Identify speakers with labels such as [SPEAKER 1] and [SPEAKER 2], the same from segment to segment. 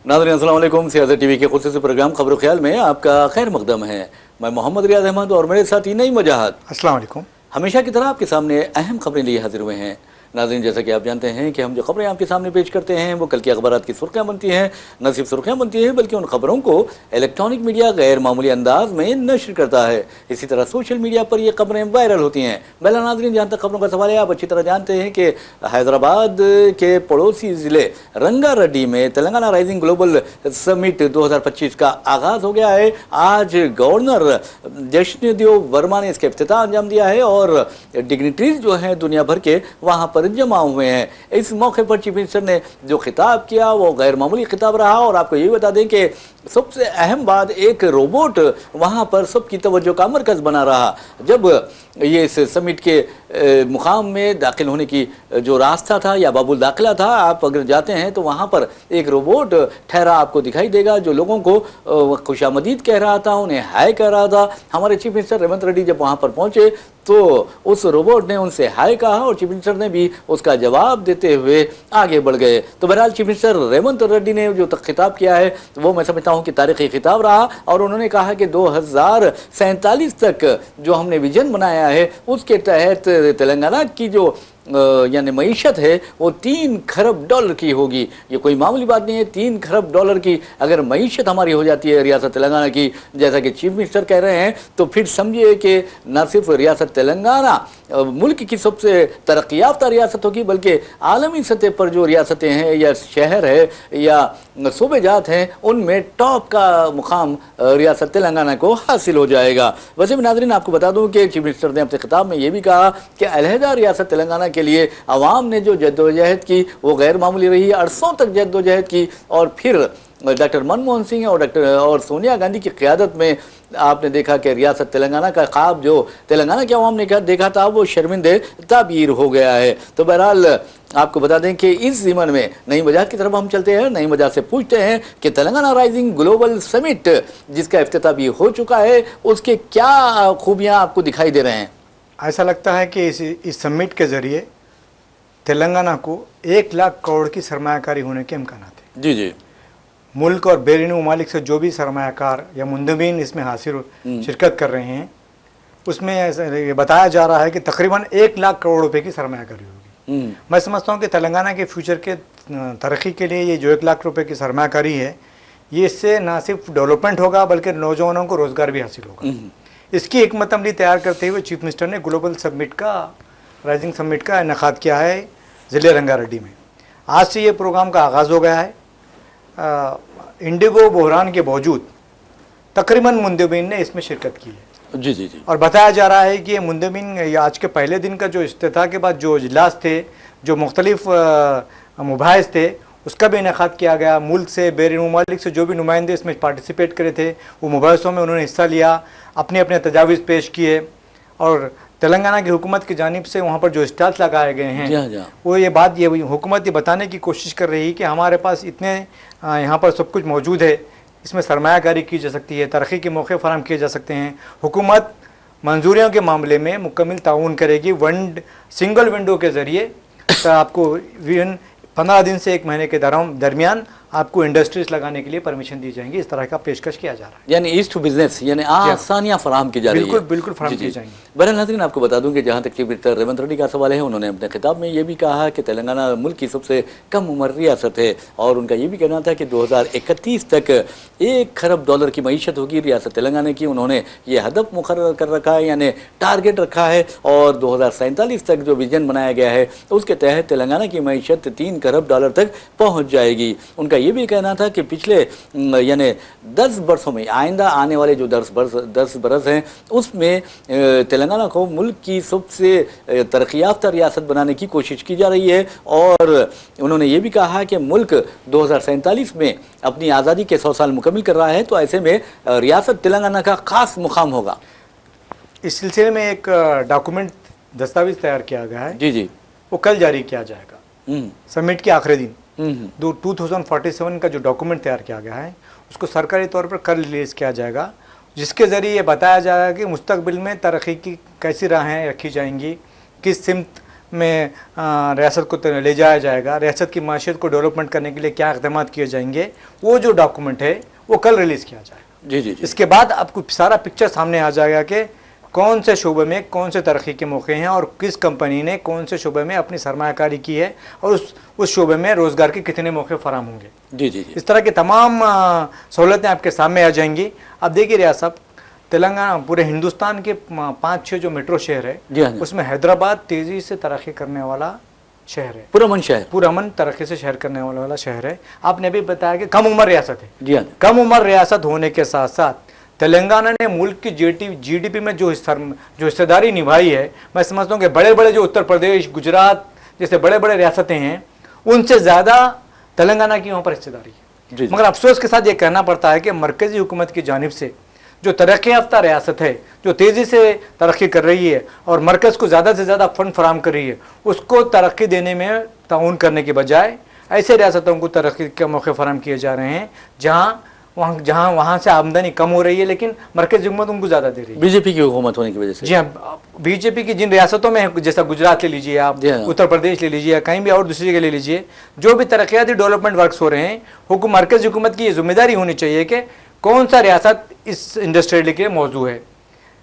[SPEAKER 1] नाज़रीन अस्सलाम वालेकुम। सियासत टीवी के खुसूसी प्रोग्राम खबर ख्याल में आपका खैर मकदम है। मैं मोहम्मद रियाज अहमद और मेरे साथ ही नई वजाहत।
[SPEAKER 2] अस्सलाम वालेकुम।
[SPEAKER 1] हमेशा की तरह आपके सामने अहम खबरें लिए हाजिर हुए हैं। नाज़रीन, जैसा कि आप जानते हैं कि हम जो खबरें आपके सामने पेश करते हैं वो कल की अखबारात की सुर्खियाँ बनती हैं। न सिर्फ सुर्खियाँ बनती हैं बल्कि उन खबरों को इलेक्ट्रॉनिक मीडिया गैर मामूली अंदाज में नशर करता है। इसी तरह सोशल मीडिया पर ये खबरें वायरल होती हैं। बहरहाल नाज़रीन, जहाँ तक खबरों का सवाल है, आप अच्छी तरह जानते हैं कि हैदराबाद के पड़ोसी ज़िले रंगारेड्डी में तेलंगाना राइजिंग ग्लोबल समिट 2025 का आगाज़ हो गया है। आज गवर्नर जश्नदेव वर्मा ने इसका इफ्तिताह अंजाम दिया है और डिग्निटरीज जो हैं दुनिया भर के वहाँ पर जमा हुए हैं। इस मौके पर चीफ मिनिस्टर ने जो खिताब किया वो गैर मामूली खिताब रहा। और आपको ये बता दें कि सबसे अहम बात, एक रोबोट वहाँ पर सबकी तवज्जो का मरकज़ बना रहा। जब ये इस समिट के मुकाम में दाखिल होने की जो रास्ता था या बाबुल दाखिला था, आप अगर जाते हैं तो वहाँ पर एक रोबोट ठहरा आपको दिखाई देगा जो लोगों को खुशामदीद कह रहा था, उन्हें हाय कह रहा था। हमारे चीफ मिनिस्टर रेवंत रेड्डी जब वहाँ पर पहुँचे तो उस रोबोट ने उनसे हाय कहा और चीफ मिनिस्टर ने भी उसका जवाब देते हुए आगे बढ़ गए। तो बहरहाल चीफ मिनिस्टर रेवंत रेड्डी ने जो खिताब किया है वो मैं समझता हूँ कि तारीखी खिताब रहा। और उन्होंने कहा कि 2047 तक जो हमने विजन बनाया है उसके तहत तेलंगाना की जो यानी मईशत है वो 3 खरब डॉलर की होगी। ये कोई मामूली बात नहीं है। 3 खरब डॉलर की अगर मईशत हमारी हो जाती है रियासत तेलंगाना की, जैसा कि चीफ मिनिस्टर कह रहे हैं, तो फिर समझिए कि न सिर्फ रियासत तेलंगाना मुल्क की सबसे तरक्की याफ्ता रियासत होगी बल्कि आलमी सतह पर जो रियासतें हैं या शहर है या सूबे जात हैं उनमें टॉप का मुकाम रियासत तेलंगाना को हासिल हो जाएगा। वैसे भी नाज़रीन, आपको बता दूं कि चीफ मिनिस्टर ने अपने खिताब में ये भी कहा कि अलहदा रियासत तेलंगाना के लिए आवाम ने जो जद्दोजहद की वो गैर मामूली रही, अरसों तक जद्दोजहद की। और फिर डॉक्टर मनमोहन सिंह और सोनिया गांधी की क़यादत में आपने देखा कि रियासत तेलंगाना का ख्वाब जो तेलंगाना की आवाम ने देखा था वो शर्मिंदे ताबीर हो गया है। तो बहरहाल आपको बता दें कि इस ज़िमन में नई वजह की तरफ हम चलते हैं। नई वजह से पूछते हैं कि तेलंगाना राइजिंग ग्लोबल समिट जिसका इफ्तिताह भी हो चुका है उसके क्या खूबियाँ आपको दिखाई दे रहे हैं?
[SPEAKER 2] ऐसा लगता है कि इस समिट के ज़रिए तेलंगाना को 1 लाख करोड़ की सरमायाकारी होने के इम्कान हैं।
[SPEAKER 1] जी जी।
[SPEAKER 2] मुल्क और बैरून ममालिक से जो भी सरमायाकार या मुंदबिन इसमें हासिल शिरकत कर रहे हैं उसमें ये बताया जा रहा है कि तकरीबन 1 लाख करोड़ रुपए की सरमायाकारी होगी। मैं समझता हूँ कि तेलंगाना के फ्यूचर के तरक्की के लिए ये जो 1 लाख रुपए की सरमायाकारी है ये इससे ना सिर्फ डेवलपमेंट होगा बल्कि नौजवानों को रोज़गार भी हासिल होगा। इसकी हिकमत अमली तैयार करते हुए चीफ मिनिस्टर ने ग्लोबल समिट का राइजिंग समिट का इनेकाद किया है ज़िले रंगारेड्डी में। आज से ये प्रोग्राम का आगाज़ हो गया है। इंडिगो बहरान के बावजूद तकरीबन मुंदबिन ने इसमें शिरकत की है।
[SPEAKER 1] जी जी जी।
[SPEAKER 2] और बताया जा रहा है कि ये मुंदबिन आज के पहले दिन का जो इफ्तिताह के बाद जो इजलास थे, जो मुख्तलिफ मुबाहिस थे, उसका भी इनेकाद किया गया। मुल्क से बैरून ममालिक से जो भी नुमाइंदे इसमें पार्टिसिपेट करे थे वो मुबाहिसों में उन्होंने हिस्सा लिया, अपने अपने तजावीज़ पेश किए। और तेलंगाना की हुकूमत की जानिब से वहाँ पर जो स्टॉल्स लगाए गए हैं वो ये हुकूमत ये बताने की कोशिश कर रही है कि हमारे पास इतने यहाँ पर सब कुछ मौजूद है, इसमें सरमायाकारी की जा सकती है, तरक्की के मौके फराहम किए जा सकते हैं। हुकूमत मंजूरियों के मामले में मुकम्मल ताउन करेगी। सिंगल विंडो के ज़रिए आपको 15 दिन से 1 महीने के दरमियान आपको इंडस्ट्रीज लगाने के लिए परमिशन दी जाएंगी। इस तरह का पेशकश किया जा रहा है।
[SPEAKER 1] यानी ईस्ट टू बिजनेस यानी आसानियां फराहम की जा रही है।
[SPEAKER 2] बिल्कुल फराहम की जाएंगी।
[SPEAKER 1] बहरहाल नाज़रीन, आपको बता दूं कि जहां तक चीफ मिनिस्टर रेवंत रेड्डी का सवाल है, उन्होंने अपने खिताब में ये भी कहा कि तेलंगाना मुल्क की सबसे कम उम्र रियासत है और उनका ये भी कहना था कि 2031 तक 1 खरब डॉलर की मईशत होगी रियासत तेलंगाना की। उन्होंने ये हदफ मुकर्रर कर रखा है यानी टारगेट रखा है और 2047 तक जो विजन बनाया गया है उसके तहत तेलंगाना की मईशत 3 खरब डॉलर तक पहुँच जाएगी। उनका ये भी कहना था कि पिछले यानी 10 बरसों में आइंदा आने वाले जो 10 बरस हैं उसमें तेलंगाना को मुल्क की सबसे तरक्की याफ्ता रियासत बनाने की कोशिश की जा रही है। और उन्होंने ये भी कहा कि मुल्क 2047 में अपनी आज़ादी के 100 साल मुकम्मल कर रहा है तो ऐसे में रियासत तेलंगाना का ख़ास मुकाम होगा।
[SPEAKER 2] इस सिलसिले में एक डॉक्यूमेंट दस्तावेज तैयार किया गया है।
[SPEAKER 1] जी जी।
[SPEAKER 2] वो कल जारी किया जाएगा समिट के आखिरी दिन। 2047 का जो डॉक्यूमेंट तैयार किया गया है اس کو سرکاری طور پر کل ریلیز کیا جائے گا، جس کے ذریعے یہ بتایا جائے گا کہ مستقبل میں ترقی کی کیسی راہیں رکھی جائیں گی، کس سمت میں ریاست کو لے جایا جائے گا، ریاست کی معیشت کو ڈیولپمنٹ کرنے کے لیے کیا اقدامات کیے جائیں گے، وہ جو ڈاکومنٹ ہے وہ کل ریلیز کیا جائے گا۔
[SPEAKER 1] جی جی جی
[SPEAKER 2] اس کے بعد آپ کو سارا پکچر سامنے آ جائے گا کہ کون سے شعبے میں کون سے ترقی کے موقع ہیں اور کس کمپنی نے کون سے شعبے میں اپنی سرمایہ کاری کی ہے اور اس شعبے میں روزگار کے کتنے موقع فراہم ہوں گے۔
[SPEAKER 1] جی جی جی
[SPEAKER 2] اس طرح کی تمام سہولتیں آپ کے سامنے آ جائیں گی۔ اب دیکھیے ریاست تلنگانہ پورے ہندوستان کے 5-6 جو میٹرو شہر ہے
[SPEAKER 1] جی ہاں جی،
[SPEAKER 2] اس میں حیدرآباد تیزی سے ترقی کرنے والا شہر ہے،
[SPEAKER 1] پرامن شہر،
[SPEAKER 2] پرامن ترقی سے شہر کرنے والا شہر ہے۔ آپ نے ابھی بتایا کہ کم عمر ریاست ہے،
[SPEAKER 1] جی ہاں جی،
[SPEAKER 2] کم عمر ریاست ہونے کے ساتھ ساتھ تلنگانہ نے ملک کی جی ڈی پی میں جو حصہ داری نبھائی ہے، میں سمجھتا ہوں کہ بڑے بڑے جو اتر پردیش، گجرات جیسے بڑے بڑے ریاستیں ہیں ان سے زیادہ تلنگانہ کی وہاں پر حصہ داری ہے۔
[SPEAKER 1] جی جی،
[SPEAKER 2] مگر افسوس کے ساتھ یہ کہنا پڑتا ہے کہ مرکزی حکومت کی جانب سے جو ترقی یافتہ ریاست ہے، جو تیزی سے ترقی کر رہی ہے اور مرکز کو زیادہ سے زیادہ فنڈ فراہم کر رہی ہے، اس کو ترقی دینے میں تعاون کرنے کے بجائے ایسے ریاستوں کو ترقی کے موقع فراہم کیے جا رہے ہیں جہاں سے آمدنی کم ہو رہی ہے لیکن مرکزی حکومت ان کو زیادہ دے رہی ہے۔
[SPEAKER 1] بی جے پی کی حکومت ہونے کی وجہ سے،
[SPEAKER 2] جی ہاں، بی جے پی کی جن ریاستوں میں جیسا گجرات لے لیجیے آپ،
[SPEAKER 1] جی ہاں،
[SPEAKER 2] اتر پردیش لے لیجیے، کہیں بھی اور دوسری جگہ لے لیجیے، جو بھی ترقیاتی ڈیولپمنٹ ورکس ہو رہے ہیں، مرکزی حکومت کی یہ ذمہ داری ہونی چاہیے کہ کون سا ریاست اس انڈسٹری کے موضوع ہے،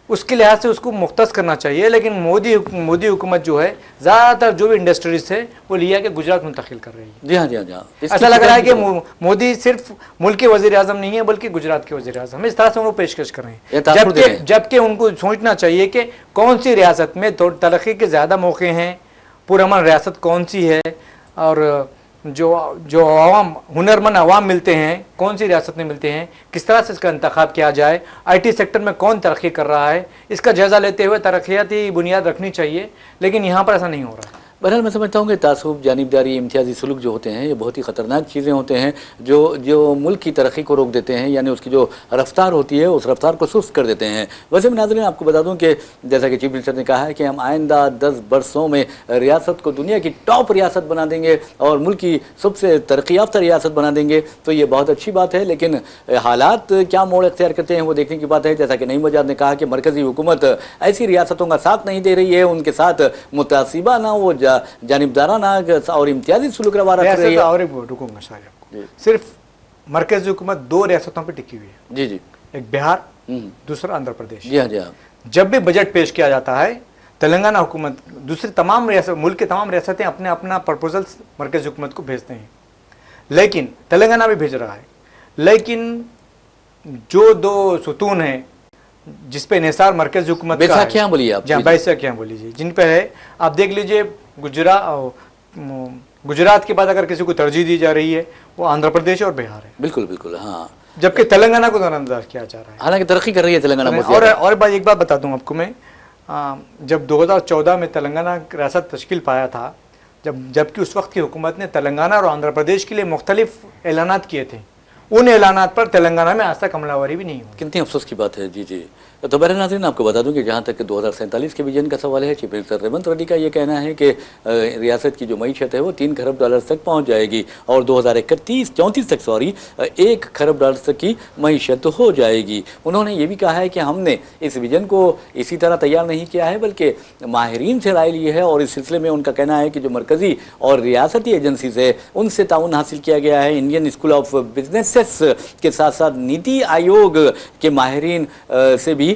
[SPEAKER 2] اس کے لحاظ سے اس کو مختص کرنا چاہیے۔ لیکن مودی حکومت جو ہے زیادہ تر جو بھی انڈسٹریز ہے وہ لیا کہ گجرات منتقل کر رہی ہے۔
[SPEAKER 1] جی ہاں جی ہاں جی ہاں،
[SPEAKER 2] ایسا لگ رہا ہے کہ مودی صرف ملک کے وزیر اعظم نہیں ہے بلکہ گجرات کے وزیر اعظم، اس طرح سے وہ پیشکش کر رہے ہیں، جبکہ ان کو سوچنا چاہیے کہ کون سی ریاست میں ترقی کے زیادہ موقع ہیں، پرامن ریاست کون سی ہے، اور جو عوام ہنرمند عوام ملتے ہیں کون سی ریاست میں ملتے ہیں، کس طرح سے اس کا انتخاب کیا جائے، آئی ٹی سیکٹر میں کون ترقی کر رہا ہے، اس کا جائزہ لیتے ہوئے ترقیاتی بنیاد رکھنی چاہیے، لیکن یہاں پر ایسا نہیں ہو رہا ہے۔
[SPEAKER 1] بہرحال میں سمجھتا ہوں کہ تعصب، جانبداری، امتیازی سلوک جو ہوتے ہیں یہ بہت ہی خطرناک چیزیں ہوتے ہیں جو ملک کی ترقی کو روک دیتے ہیں، یعنی اس کی جو رفتار ہوتی ہے اس رفتار کو سست کر دیتے ہیں۔ ویسے میں ناظرین آپ کو بتا دوں کہ جیسا کہ چیف منسٹر نے کہا ہے کہ ہم آئندہ 10 برسوں میں ریاست کو دنیا کی ٹاپ ریاست بنا دیں گے اور ملک کی سب سے ترقی یافتہ ریاست بنا دیں گے، تو یہ بہت اچھی بات ہے، لیکن حالات کیا موڑ اختیار کرتے ہیں وہ دیکھنے کی بات ہے۔ جیسا کہ نعیم وجاد نے کہا کہ مرکزی حکومت ایسی ریاستوں کا ساتھ نہیں دے رہی ہے، ان کے ساتھ متعصبانہ وہ جانبدارانہ اور امتیازی سلوک روا رکھ رہی ہے۔
[SPEAKER 2] اور ایک رکوں گا شاہ آپ کو، صرف مرکزی حکومت 2 ریاستوں پہ ٹکی ہوئی ہے،
[SPEAKER 1] جی جی،
[SPEAKER 2] ایک بہار، دوسرا آندھرا پردیش۔
[SPEAKER 1] جی ہاں جی ہاں،
[SPEAKER 2] جب بھی بجٹ پیش کیا جاتا ہے تلنگانہ حکومت دوسری تمام ملک کے تمام ریاستیں اپنا پرپوزلز مرکزی حکومت کو بھیجتے ہیں، لیکن تلنگانہ بھی بھیج رہا ہے، لیکن جو 2 ستون ہیں جس پہ انحصار مرکزی حکومت کا ہے،
[SPEAKER 1] بیساکھیاں بولیے آپ،
[SPEAKER 2] جہاں بیساکھیاں بولی جی، جن پہ ہے، آپ دیکھ لیجئے گجرات کے بعد اگر کسی کو ترجیح دی جا رہی ہے وہ آندھرا پردیش اور بہار ہے،
[SPEAKER 1] بالکل بالکل، ہاں،
[SPEAKER 2] جبکہ تلنگانہ کو نظر انداز کیا جا رہا ہے۔
[SPEAKER 1] حالانکہ ترقی کر رہی ہے تلنگانہ۔
[SPEAKER 2] اور ایک بات بتا دوں آپ کو میں، جب 2014 میں تلنگانہ ریاست تشکیل پایا تھا، جبکہ اس وقت کی حکومت نے تلنگانہ اور آندھرا پردیش کے لیے مختلف اعلانات کیے تھے، ان اعلانات پر تلنگانہ میں آج تک عمل آوری بھی نہیں ہوئی۔
[SPEAKER 1] کتنی افسوس کی بات ہے۔ جی جی، تو بہرحال ناظرین آپ کو بتا دوں کہ جہاں تک 2047 کے ویژن کا سوال ہے، چیف منسٹر ریونت ریڈی کا یہ کہنا ہے کہ ریاست کی جو معیشت ہے وہ $3 کھرب تک پہنچ جائے گی اور 2034 تک 1 کھرب ڈالر تک کی معیشت ہو جائے گی۔ انہوں نے یہ بھی کہا ہے کہ ہم نے اس ویژن کو اسی طرح تیار نہیں کیا ہے بلکہ ماہرین سے رائے لی ہے، اور اس سلسلے میں ان کا کہنا ہے کہ جو مرکزی اور ریاستی ایجنسیز ہے ان سے تعاون حاصل کیا گیا ہے، انڈین اسکول آف بزنسز کے ساتھ ساتھ نیتی آیوگ کے ماہرین سے بھی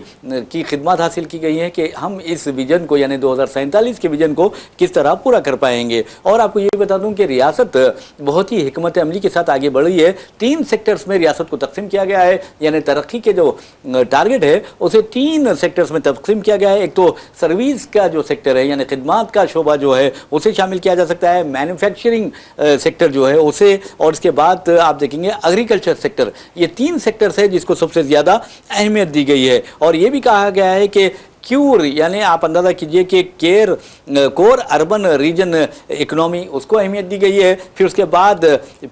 [SPEAKER 1] کی خدمات حاصل کی گئی ہیں کہ ہم اس ویژن کو یعنی 2047 کے ویژن کو کس طرح پورا کر پائیں گے۔ اور آپ کو یہ بتا دوں کہ ریاست بہت ہی حکمت عملی کے ساتھ آگے بڑھ رہی ہے۔ 3 سیکٹرز میں ریاست کو تقسیم کیا گیا ہے، یعنی ترقی کے جو ٹارگٹ ہے اسے 3 سیکٹرز میں تقسیم کیا گیا ہے۔ ایک تو سروس کا جو سیکٹر ہے یعنی خدمات کا شعبہ جو ہے اسے شامل کیا جا سکتا ہے، مینوفیکچرنگ سیکٹر جو ہے اسے، اور اس کے بعد آپ دیکھیں گے ایگریکلچر سیکٹر۔ یہ 3 سیکٹرز ہے جس کو سب سے زیادہ اہمیت دی گئی ہے، اور یہ بھی کہا گیا ہے کہ کیور یعنی آپ اندازہ کیجئے کہ کور اربن ریجن اکنامی اس کو اہمیت دی گئی ہے، پھر اس کے بعد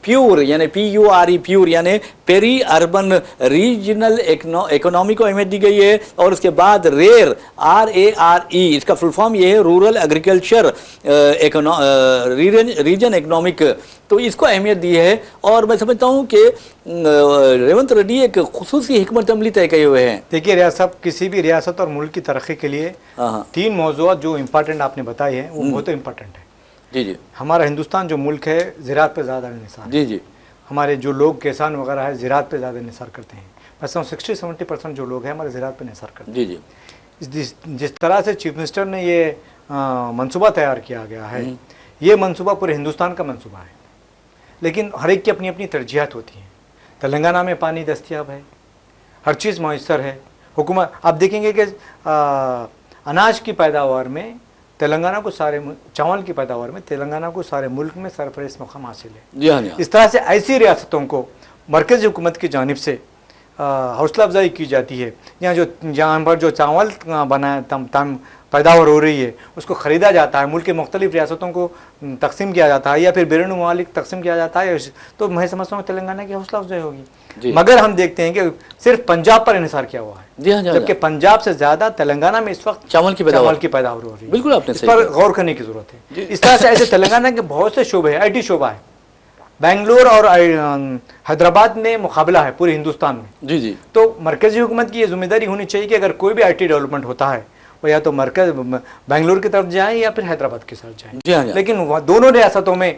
[SPEAKER 1] پیور یعنی PURE پیور یعنی पेरी अर्बन रीजनल इकोनॉमी को अहमियत दी गई है, और उसके बाद रेर RARE, इसका फुल फॉर्म ये है रूरल एग्रीकल्चर रीजन इकोनॉमिक, तो इसको अहमियत दी है। और मैं समझता हूँ कि रेवंत रेड्डी एक खुसूसी हिकमत अमली तय किए हुए हैं।
[SPEAKER 2] देखिए रियासत, किसी भी रियासत और मुल्क की तरक्की के लिए 3 मौज़ूआत जो इम्पोर्टेंट आपने बताए हैं वो बहुत इम्पोर्टेंट है।
[SPEAKER 1] जी जी।
[SPEAKER 2] हमारा हिंदुस्तान जो मुल्क है ज़राअत पे ज़्यादा निसार,
[SPEAKER 1] जी जी।
[SPEAKER 2] हमारे जो लोग किसान वगैरह है ज़राअत पे ज़्यादा निसार करते हैं। मैं 60-70% जो लोग हैं हमारे ज़राअत पे निसार करते हैं।
[SPEAKER 1] जी जी।
[SPEAKER 2] जिस तरह से चीफ मिनिस्टर ने ये मंसूबा तैयार किया गया है, ये मंसूबा पूरे हिंदुस्तान का मंसूबा है, लेकिन हर एक की अपनी अपनी तरजीहात होती हैं। तेलंगाना में पानी दस्तयाब है, हर चीज़ मैसर है। हुकूमत आप देखेंगे कि अनाज की पैदावार में तेलंगाना को चावल की पैदावार में तेलंगाना को सारे मुल्क में सरफरेस मुकाम हासिल है।
[SPEAKER 1] जी हाँ, जी हाँ।
[SPEAKER 2] इस तरह से ऐसी रियासतों को मरकज़ी हुकूमत की जानिब से हौसला अफजाई की जाती है, जहाँ पर जो चावल पैदावार हो रही है उसको ख़रीदा जाता है, मुल्क के मुख्तलिफ रियासतों को तकसीम किया जाता है या फिर बैरून मुमालिक तकसीम किया जाता है, तो मैं समझता हूँ तेलंगाना की हौसला अफजाई होगी। मगर हम देखते हैं कि सिर्फ पंजाब पर इन्हिसार किया हुआ है,
[SPEAKER 1] जी हाँ,
[SPEAKER 2] जबकि पंजाब से ज़्यादा तेलंगाना में इस वक्त
[SPEAKER 1] चावल की पैदावार
[SPEAKER 2] हो रही है।
[SPEAKER 1] बिल्कुल, आपने
[SPEAKER 2] इस पर गौर करने की ज़रूरत है। इस तरह से ऐसे तेलंगाना के बहुत से शोबे हैं, IT शोबा है, बेंगलोर और हैदराबाद में मुकाबला है पूरे हिंदुस्तान में।
[SPEAKER 1] जी जी।
[SPEAKER 2] तो मरकज़ी हुकूमत की ये जिम्मेदारी होनी चाहिए कि अगर कोई भी IT डेवलपमेंट होता है वो या तो मरकज बेंगलोर की तरफ जाएं या फिर हैदराबाद के साथ जाएं।
[SPEAKER 1] जी हाँ।
[SPEAKER 2] लेकिन दोनों रियासतों में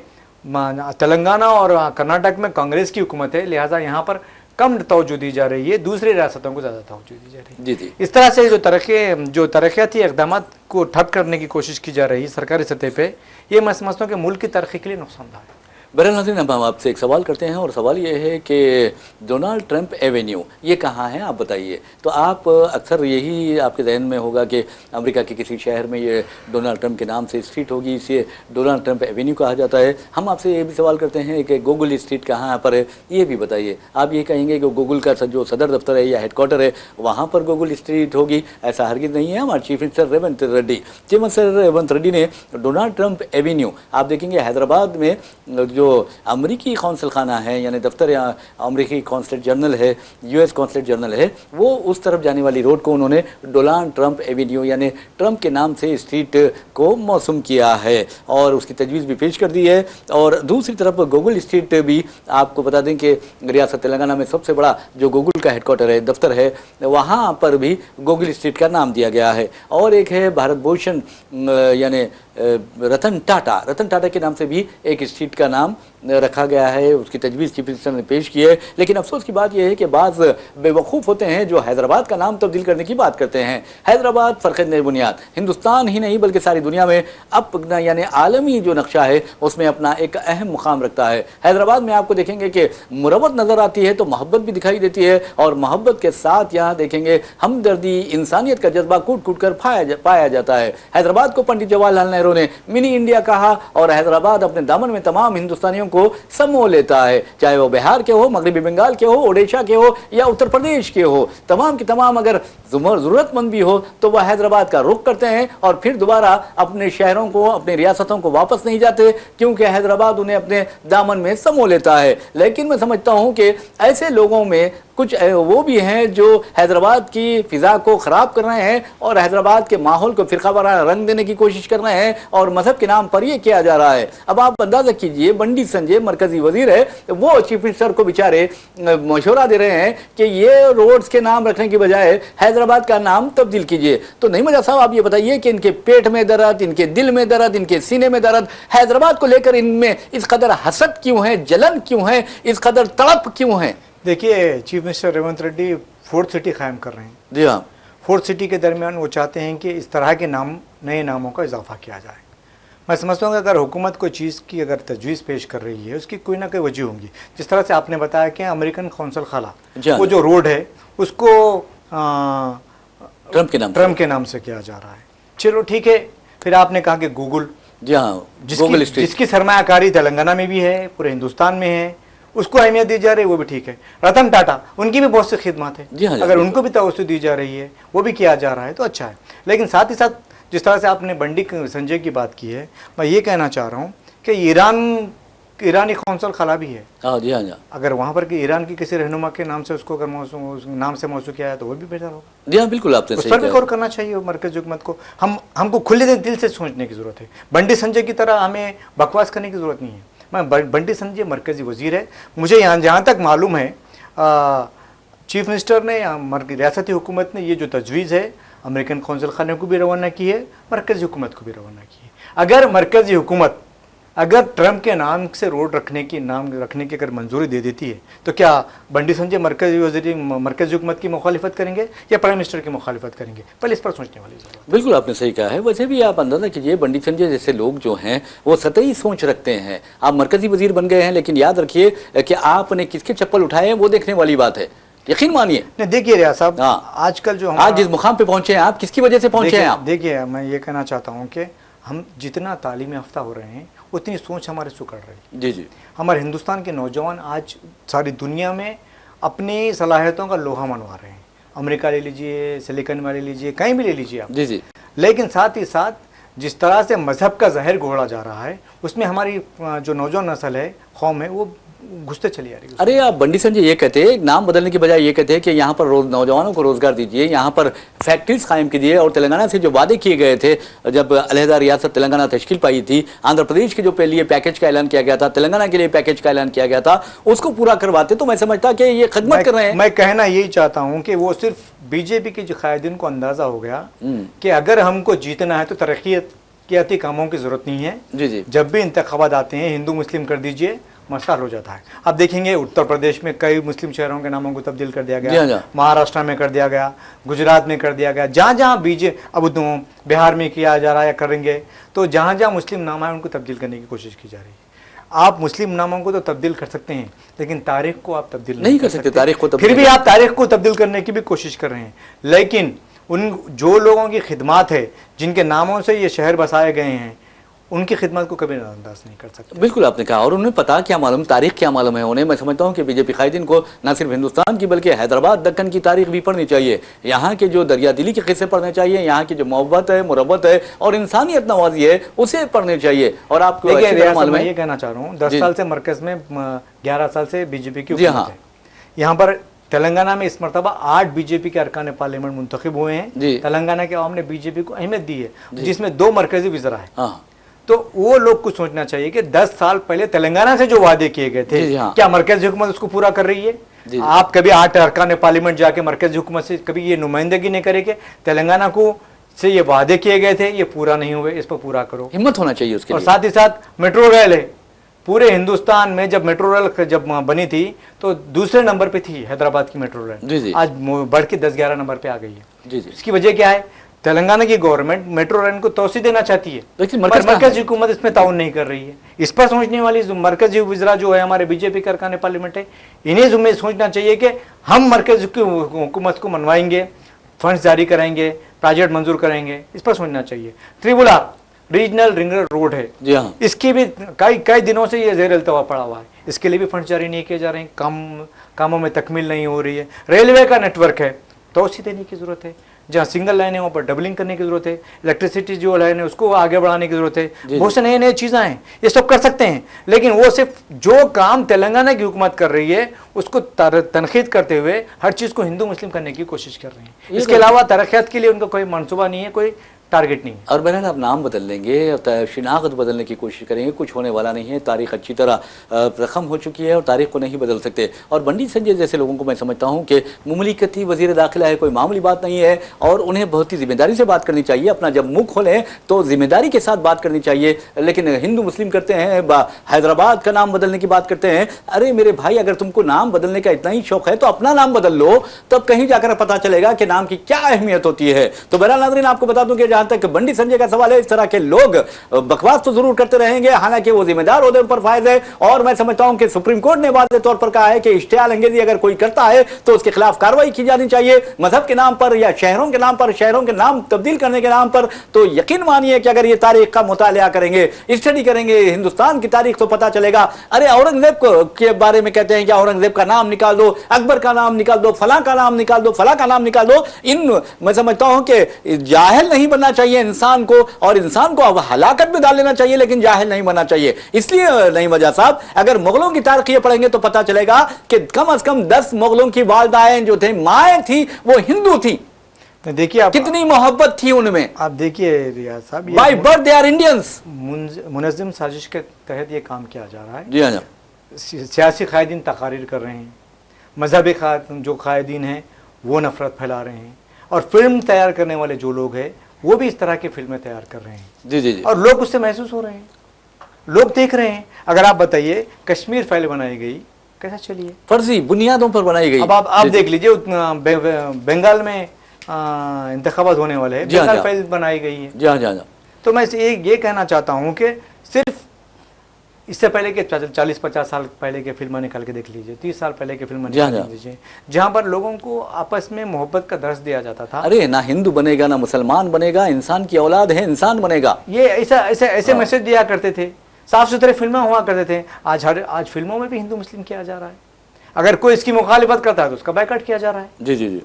[SPEAKER 2] तेलंगाना और कर्नाटक में कांग्रेस की हुकूमत है, लिहाजा यहाँ पर कम तवज्जो दी जा रही है, दूसरी रियासतों को ज़्यादा तवज्जो दी जा रही है।
[SPEAKER 1] जी जी।
[SPEAKER 2] इस तरह से जो तरक्याती इक़दाम को ठप करने की कोशिश की जा रही है सरकारी सतह पे, ये मैं समझता हूँ कि मुल्क की तरक्की के लिए नुकसानदायक है।
[SPEAKER 1] बहरहाल नाज़रीन, अब हम आपसे एक सवाल करते हैं, और सवाल ये है कि डोनाल्ड ट्रंप एवेन्यू ये कहाँ है, आप बताइए। तो आप अक्सर यही आपके जहन में होगा कि अमेरिका के किसी शहर में ये डोनाल्ड ट्रंप के नाम से स्ट्रीट होगी, इसे डोनाल्ड ट्रंप एवेन्यू कहा जाता है। हम आपसे ये भी सवाल करते हैं कि गूगल स्ट्रीट कहाँ पर है, ये भी बताइए। आप ये कहेंगे कि गूगल का जो सदर दफ्तर है या हेडक्वार्टर है वहाँ पर गूगल स्ट्रीट होगी, ऐसा हरगिज़ नहीं है। हमारे चीफ मिनिस्टर रेवंत रेड्डी ने डोनाल्ड ट्रंप एवेन्यू, आप देखेंगे हैदराबाद में जो अमरीकी कौंसल खाना है, यानी दफ्तर या अमरीकी कौंसलेट जनरल है, US कौंसलेट जनरल है, वो उस तरफ जाने वाली रोड को उन्होंने डोनाल्ड ट्रंप एवेन्यू यानी ट्रंप के नाम से स्ट्रीट को मौसूम किया है, और उसकी तजवीज़ भी पेश कर दी है। और दूसरी तरफ गूगल स्ट्रीट भी, आपको बता दें कि रियासत तेलंगाना में सबसे बड़ा जो गूगल का हेडक्वार्टर है, दफ्तर है, वहाँ पर भी गूगल स्ट्रीट का नाम दिया गया है। और एक है भारत भूषण यानी रतन टाटा के नाम से भी एक स्ट्रीट का नाम रखा गया है, उसकी तजवीज़ चीफ मिनिस्टर ने पेश की है। लेकिन अफसोस की बात यह है कि बाज़ बेवकूफ़ होते हैं जो हैदराबाद का नाम तब्दील करने की बात करते हैं। हैदराबाद फ़र्क़ बुनियाद हिंदुस्तान ही नहीं बल्कि सारी दुनिया में अब यानी आलमी जो नक्शा है उसमें अपना एक अहम मुकाम रखता है। हैदराबाद में आपको देखेंगे कि मुरब्बत नज़र आती है तो मोहब्बत भी दिखाई देती है, और मोहब्बत के साथ यहाँ देखेंगे हमदर्दी, इंसानियत का जज्बा कूट कूट कर पाया जाता है। हैदराबाद को पंडित जवाहरलाल नेहरू ने मिनी इंडिया कहा, और हैदराबाद अपने दामन में तमाम हिंदुस्तानियों को समो लेता है, चाहे वो बिहार के हो, मगरबी बंगाल के हो, ओडिशा के हो या उत्तर प्रदेश के हो, तमाम की तमाम अगर ज़रूरतमंद भी हो तो वह हैदराबाद का रुख करते हैं और फिर दोबारा अपने शहरों को, अपने रियासतों को वापस नहीं जाते, क्योंकि हैदराबाद उन्हें अपने दामन में समो लेता है। लेकिन मैं समझता हूँ कि ऐसे लोगों में कुछ वो भी हैं जो हैदराबाद की फ़िज़ा को ख़राब कर रहे हैं और हैदराबाद के माहौल को फ़िरक़ावाराना रंग देने की कोशिश कर रहे हैं, और मज़हब के नाम पर ये किया जा रहा है। अब आप अंदाज़ा कीजिए, बंडी संजय मरकज़ी वज़ीर है, वो चीफ मिनिस्टर को बेचारे मशवरा दे रहे हैं कि ये रोड्स के नाम रखने की बजाय हैदराबाद का नाम तब्दील कीजिए। तो नहीं मजा साहब, आप ये बताइए कि इनके पेट में दर्द, इनके दिल में दर्द, इनके सीने में दर्द, हैदराबाद को लेकर इनमें इस कदर हसद क्यों है, जलन क्यों है, इस कदर तड़प क्यों है?
[SPEAKER 2] देखिए, chief minister Revanth Reddy 4th city कायम कर रहे हैं।
[SPEAKER 1] जी हाँ।
[SPEAKER 2] 4th सिटी के दरमियान वो चाहते हैं कि इस तरह के नए नामों का इजाफा किया जाए। मैं समझता हूँ कि अगर हुकूमत कोई चीज़ की अगर तजवीज़ पेश कर रही है, उसकी कोई ना कोई वजह होगी। जिस तरह से आपने बताया कि अमेरिकन कौंसल खाला, वो जो रोड है उसको ट्रंप के नाम से किया जा रहा है। चलो ठीक है। फिर आपने कहा कि गूगल,
[SPEAKER 1] जी हाँ,
[SPEAKER 2] जिसकी सरमायाकारी तेलंगाना में भी है, पूरे हिंदुस्तान में है, उसको अहमियत दी जा रही है, वो भी ठीक है। रतन टाटा, उनकी भी बहुत सी खिदमत है, अगर उनको भी तवज्जो दी जा रही है, वो भी किया जा रहा है तो अच्छा है। लेकिन साथ ही साथ जिस तरह से आपने बंडी संजय की बात की है, मैं ये कहना चाह रहा हूँ कि ईरान ईरानी कौंसल खला भी है।
[SPEAKER 1] हाँ जी, हाँ जी,
[SPEAKER 2] अगर वहाँ पर कि ईरान की किसी रहनुमा के नाम से उसको अगर उस नाम से मौसू किया है तो वो भी बेहतर होगा।
[SPEAKER 1] जी हाँ, बिल्कुल आपने
[SPEAKER 2] उस
[SPEAKER 1] सही
[SPEAKER 2] पर भी
[SPEAKER 1] कहा।
[SPEAKER 2] गौर करना चाहिए मरकज़ी हुकूमत को। हमको खुले दिल से सोचने की ज़रूरत है। बंडी संजय की तरह हमें बकवास करने की ज़रूरत नहीं है। मैं बंडी संजय मरकज़ी वज़ीर है, मुझे जहाँ तक मालूम है चीफ मिनिस्टर ने या रियासती हुकूमत ने ये जो तजवीज़ है अमेरिकन कौंसल खाने को भी रवाना की है, मरकज़ी हुकूमत को भी रवाना की है। अगर मरकज़ी हुकूमत अगर ट्रंप के नाम से रोड रखने की अगर मंजूरी दे देती है तो क्या बंडी संजय मरकज़ी हुकूमत की मुखालिफत करेंगे या प्राइम मिनिस्टर की मुखालिफत करेंगे? पहले इस पर सोचने वाली ज़रूरत है।
[SPEAKER 1] बिल्कुल आपने सही कहा है। वैसे भी आप अंदाजा कीजिए, बंडी संजय जैसे लोग जो हैं वो सतही सोच रखते हैं। आप मरकज़ी वजीर बन गए हैं, लेकिन याद रखिए कि आपने किसके चप्पल उठाए हैं वो देखने वाली बात है। यकीन मानिए।
[SPEAKER 2] नहीं देखिए रियाज साहब,
[SPEAKER 1] हाँ।
[SPEAKER 2] आजकल जो
[SPEAKER 1] आज जिस मुकाम पे पहुंचे हैं आप, किसकी वजह से पहुंचे हैं आप?
[SPEAKER 2] देखिए मैं ये कहना चाहता हूँ कि हम जितना तालीम याफ्ता हो रहे हैं उतनी सोच हमारे सुकड़ रही है।
[SPEAKER 1] जी जी।
[SPEAKER 2] हमारे हिंदुस्तान के नौजवान आज सारी दुनिया में अपनी सलाहियतों का लोहा मनवा रहे हैं। अमेरिका ले लीजिए, सिलिकॉन वैली लीजिए, कहीं भी ले लीजिए आप।
[SPEAKER 1] जी जी।
[SPEAKER 2] लेकिन साथ ही साथ जिस तरह से मज़हब का जहर घोड़ा जा रहा है उसमें हमारी जो नौजवान नस्ल है, कौम है, वो घुसते चली आ रही है।
[SPEAKER 1] अरे आप बंडी संजय ये कहते हैं, नाम बदलने की बजाय ये कहते हैं कि यहाँ पर नौजवानों को रोजगार दीजिए, यहाँ पर फैक्ट्रीज कायम कीजिए, और तेलंगाना से जो वादे किए गए थे जब अलहदा रियासत तेलंगाना तश्कील पाई थी, आंध्र प्रदेश के जो लिए पैकेज का ऐलान किया गया था, तेलंगाना के लिए पैकेज का ऐलान किया गया था, उसको पूरा करवाते तो मैं समझता कि ये खिदमत कर रहे हैं।
[SPEAKER 2] मैं कहना यही चाहता हूँ कि वो सिर्फ बीजेपी के जो कायदीन को अंदाजा हो गया कि अगर हमको जीतना है तो तरक्याती कामों की जरूरत नहीं है।
[SPEAKER 1] जी जी।
[SPEAKER 2] जब भी इंतखाबात आते हैं हिंदू मुस्लिम कर दीजिए, मसला हो जाता है। अब देखेंगे उत्तर प्रदेश में कई मुस्लिम शहरों के नामों को तब्दील कर दिया गया, महाराष्ट्र में कर दिया गया, गुजरात में कर दिया गया, जहाँ जहाँ अब बिहार में किया जा रहा है या करेंगे, तो जहाँ जहाँ मुस्लिम नाम है उनको तब्दील करने की कोशिश की जा रही है। आप मुस्लिम नामों को तो तब्दील कर सकते हैं, लेकिन तारीख को आप तब्दील नहीं कर सकते।
[SPEAKER 1] तारीख को
[SPEAKER 2] फिर भी आप तारीख को तब्दील करने की भी कोशिश कर रहे हैं, लेकिन उन जो लोगों की खिदमत है, जिनके नामों से ये शहर बसाए गए हैं, उनकी खिदमत को कभी नजरअंदाज नहीं कर सकते।
[SPEAKER 1] बिल्कुल आपने कहा, और उन्हें पता क्या मालूम, तारीख क्या मालूम है उन्हें। मैं समझता हूँ कि बीजेपी कायदीन को न सिर्फ हिंदुस्तान की बल्कि हैदराबाद दक्कन की तारीख भी पढ़नी चाहिए। यहाँ के जो दरिया दिली के किस्से पढ़ने चाहिए, यहाँ की जो मोहब्बत है, मुरब्बत है और इंसानियत नवाजी है उसे पढ़ने चाहिए। और आपको
[SPEAKER 2] मालूम है, ये कहना चाह रहा हूँ, 10 साल से मरकज में, 11 साल से बीजेपी की हुकूमत है। यहाँ पर तेलंगाना में इस मरतबा 8 बीजेपी के अरकान पार्लियामेंट मुंतखब हुए हैं। तेलंगाना के अवाम ने बीजेपी को अहमियत दी है, जिसमें 2 मरकजी वज़रा है। तो वो लोग को सोचना चाहिए कि 10 साल पहले तेलंगाना से जो वादे किए गए थे, क्या मरकजी हुकूमत उसको पूरा कर रही है? आप कभी 8 अरकान पार्लियामेंट जाके मरकजी हुकूमत से कभी ये नुमाइंदगी नहीं करेंगे तेलंगाना को से ये वादे किए गए थे, ये पूरा नहीं हुए, इस पर पूरा करो।
[SPEAKER 1] हिम्मत होना चाहिए उसके
[SPEAKER 2] और साथ ही साथ मेट्रो रेल है, पूरे हिंदुस्तान में जब मेट्रो रेल जब बनी थी तो दूसरे नंबर पे थी हैदराबाद की मेट्रो रेल, आज बढ़ के 10-11 नंबर पे आ गई है। इसकी वजह क्या है? तेलंगाना की गवर्नमेंट मेट्रो रेल को तोसी देना चाहती है, लेकिन मरकजी हुकूमत इसमें ताउन नहीं कर रही है। इस पर सोचने वाली मरकजी वज़रा जो है हमारे बीजेपी के अरकान पार्लियामेंट है, इन्हें सोचना चाहिए कि हम मरकजी हुकूमत को मनवाएंगे, फंड्स जारी कराएंगे, प्रोजेक्ट मंजूर करेंगे, इस पर सोचना चाहिए। त्रिपुरा रीजनल रिंग रोड है, जी हाँ, इसकी भी कई दिनों से ये ज़ेर अल्तवा पड़ा हुआ है, इसके लिए भी फंड जारी नहीं किए जा रहे हैं, कामों में तकमील नहीं हो रही है। रेलवे का नेटवर्क है, तोसी देने की ज़रूरत है, जहाँ सिंगल लाइन है वहाँ पर डबलिंग करने की ज़रूरत है, इलेक्ट्रिसिटी जो लाइन है उसको आगे बढ़ाने की ज़रूरत है, बहुत से नए चीज़ें हैं, ये सब कर सकते हैं। लेकिन वो सिर्फ जो काम तेलंगाना की हुकूमत कर रही है उसको तनखीद करते हुए हर चीज़ को हिंदू मुस्लिम करने की कोशिश कर रहे हैं। इसके अलावा तरक्यात के लिए उनका कोई मनसूबा नहीं है, कोई टारगेट नहीं।
[SPEAKER 1] और बहरहाल आप नाम बदल लेंगे, शिनाख्त बदलने की कोशिश करेंगे, कुछ होने वाला नहीं है। तारीख अच्छी तरह रकम हो चुकी है और तारीख को नहीं बदल सकते। और बंडी संजय जैसे लोगों को मैं समझता हूं कि मुमलिकती वज़ीर दाखिला है, कोई मामूली बात नहीं है, और उन्हें बहुत ही जिम्मेदारी से बात करनी चाहिए। अपना जब मुंह खोलें तो जिम्मेदारी के साथ बात करनी चाहिए। लेकिन हिंदू मुस्लिम करते हैं, हैदराबाद का नाम बदलने की बात करते हैं। अरे मेरे भाई, अगर तुमको नाम बदलने का इतना ही शौक है तो अपना नाम बदल लो, तब कहीं जाकर पता चलेगा कि नाम की क्या अहमियत होती है। तो बहरहाल नाज़रीन, आपको बता दूं कि जहां तक बंडी संजय का सवाल है, इस तरह के लोग बकवास तो जरूर करते रहेंगे, हालांकि वो जिम्मेदार ओहदे पर फायद है। और मैं समझता हूं कि सुप्रीम कोर्ट ने वाज़े तौर पर कहा है कि इश्तियाल अंगेजी अगर कोई करता है तो उसके खिलाफ कार्रवाई की जानी चाहिए, मजहब के नाम पर या शहरों के नाम पर, शहरों के नाम तब्दील करने के नाम पर। तो यकीन मानिए कि अगर ये तारीख का मुतालिया करेंगे, स्टडी करेंगे हिंदुस्तान की तारीख, तो पता चलेगा। अरे औरंगजेब के बारे में कहते हैं कि औरंगजेब का नाम निकाल दो, अकबर का नाम निकाल दो, फला का नाम निकाल दो, फला का नाम निकाल दो। इन मैं समझता हूं कि जाहिल नहीं बनना بنانا چاہیے انسان کو, اور انسان کو اب ہلاکت میں ڈال لینا چاہیے, لیکن جاہل نہیں بننا چاہیے. اس لیے نہیں وجہ صاحب, اگر مغلوں کی تاریخ پڑھیں گے تو پتا چلے گا کہ کم از کم 10 مغلوں کی والدائیں جو تھے, مائیں تھی, وہ ہندو تھی.
[SPEAKER 2] دیکھیے آپ
[SPEAKER 1] کتنی محبت تھی ان میں.
[SPEAKER 2] آپ دیکھیے ریاض صاحب,
[SPEAKER 1] by birth they are Indians.
[SPEAKER 2] منظم سازش کے تحت یہ کام کیا جا رہا ہے.
[SPEAKER 1] جی ہاں,
[SPEAKER 2] سیاسی قائدین تقاریر کر رہے ہیں, مذہبی جو قائدین ہیں وہ نفرت پھیلا رہے ہیں, اور فلم تیار کرنے والے جو لوگ ہیں وہ بھی اس طرح کی فلمیں تیار کر رہے ہیں.
[SPEAKER 1] جی جی جی,
[SPEAKER 2] اور لوگ اس سے محسوس ہو رہے ہیں, لوگ دیکھ رہے ہیں. اگر آپ بتائیے کشمیر فائل بنائی گئی, کیسا چلیے,
[SPEAKER 1] فرضی بنیادوں پر بنائی گئی.
[SPEAKER 2] اب آپ دیکھ لیجئے بنگال میں انتخابات ہونے والے ہیں, بنگال فائل بنائی گئی ہے.
[SPEAKER 1] جی ہاں جی ہاں.
[SPEAKER 2] تو میں یہ کہنا چاہتا ہوں کہ صرف اس سے پہلے کے 40-50 سال پہلے کے فلمیں نکال کے دیکھ لیجئے, 30 سال پہلے کے فلمیں نکال کے دیکھ لیجئے, جہاں پر لوگوں کو آپس میں محبت کا درس دیا جاتا تھا.
[SPEAKER 1] ارے نہ ہندو بنے گا نہ مسلمان بنے گا, انسان کی اولاد ہے, انسان بنے گا.
[SPEAKER 2] یہ ایسے میسج دیا کرتے تھے, صاف ستھرے فلمیں ہوا کرتے تھے. آج فلموں میں بھی ہندو مسلم کیا جا رہا ہے. اگر کوئی اس کی مخالفت کرتا ہے تو اس کا بائیکاٹ کیا جا رہا ہے.
[SPEAKER 1] جی جی جی.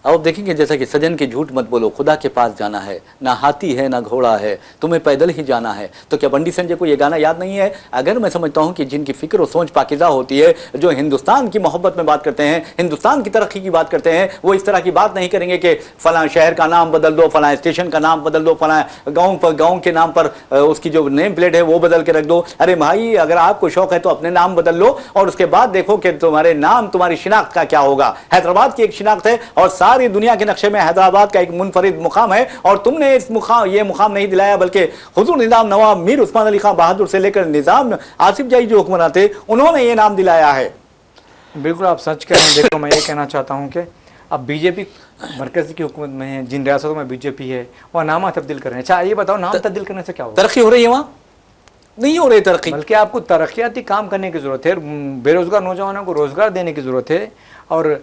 [SPEAKER 1] اب دیکھیں گے جیسا کہ سجن کے جھوٹ مت بولو, خدا کے پاس جانا ہے, نہ ہاتھی ہے نہ گھوڑا ہے, تمہیں پیدل ہی جانا ہے. تو کیا بنڈی سنجے کو یہ گانا یاد نہیں ہے؟ اگر میں سمجھتا ہوں کہ جن کی فکر و سوچ پاکیزہ ہوتی ہے, جو ہندوستان کی محبت میں بات کرتے ہیں, ہندوستان کی ترقی کی بات کرتے ہیں, وہ اس طرح کی بات نہیں کریں گے کہ فلاں شہر کا نام بدل دو, فلاں اسٹیشن کا نام بدل دو, فلاں گاؤں کے نام پر اس کی جو نیم پلیٹ ہے وہ بدل کے رکھ دو. ارے بھائی, اگر آپ کو شوق ہے تو اپنے نام بدل لو, اور اس کے بعد دیکھو کہ تمہارے نام تمہاری شناخت کا کیا ہوگا. حیدرآباد کی ایک شناخت ہے, اور ساری دنیا کے نقشے میں حیدرآباد کا ایک منفرد مقام ہے, اور تم نے یہ مقام نہیں دلایا, بلکہ حضور نظام نواب میر عثمان علی خان بہادر سے لے کر نظام آصف جائی جو حکمران تھے, انہوں نے یہ نام دلایا ہے.
[SPEAKER 2] بالکل آپ سچ کہہ رہے ہیں. دیکھو میں یہ کہنا چاہتا ہوں کہ اب بی جے پی مرکزی کی حکومت میں ہے, جن ریاستوں میں بی جے پی ہے وہ نامہ تبدیل کر رہے ہیں. اچھا یہ بتاؤ, نام تبدیل کرنے سے کیا ہوگا؟
[SPEAKER 1] ترقی ہو رہی ہے وہاں؟ نہیں ہو رہی ترقی.
[SPEAKER 2] بلکہ آپ کو ترقیاتی کام کرنے کی ضرورت ہے, بے روزگار نوجوانوں کو روزگار دینے کی ضرورت ہے, اور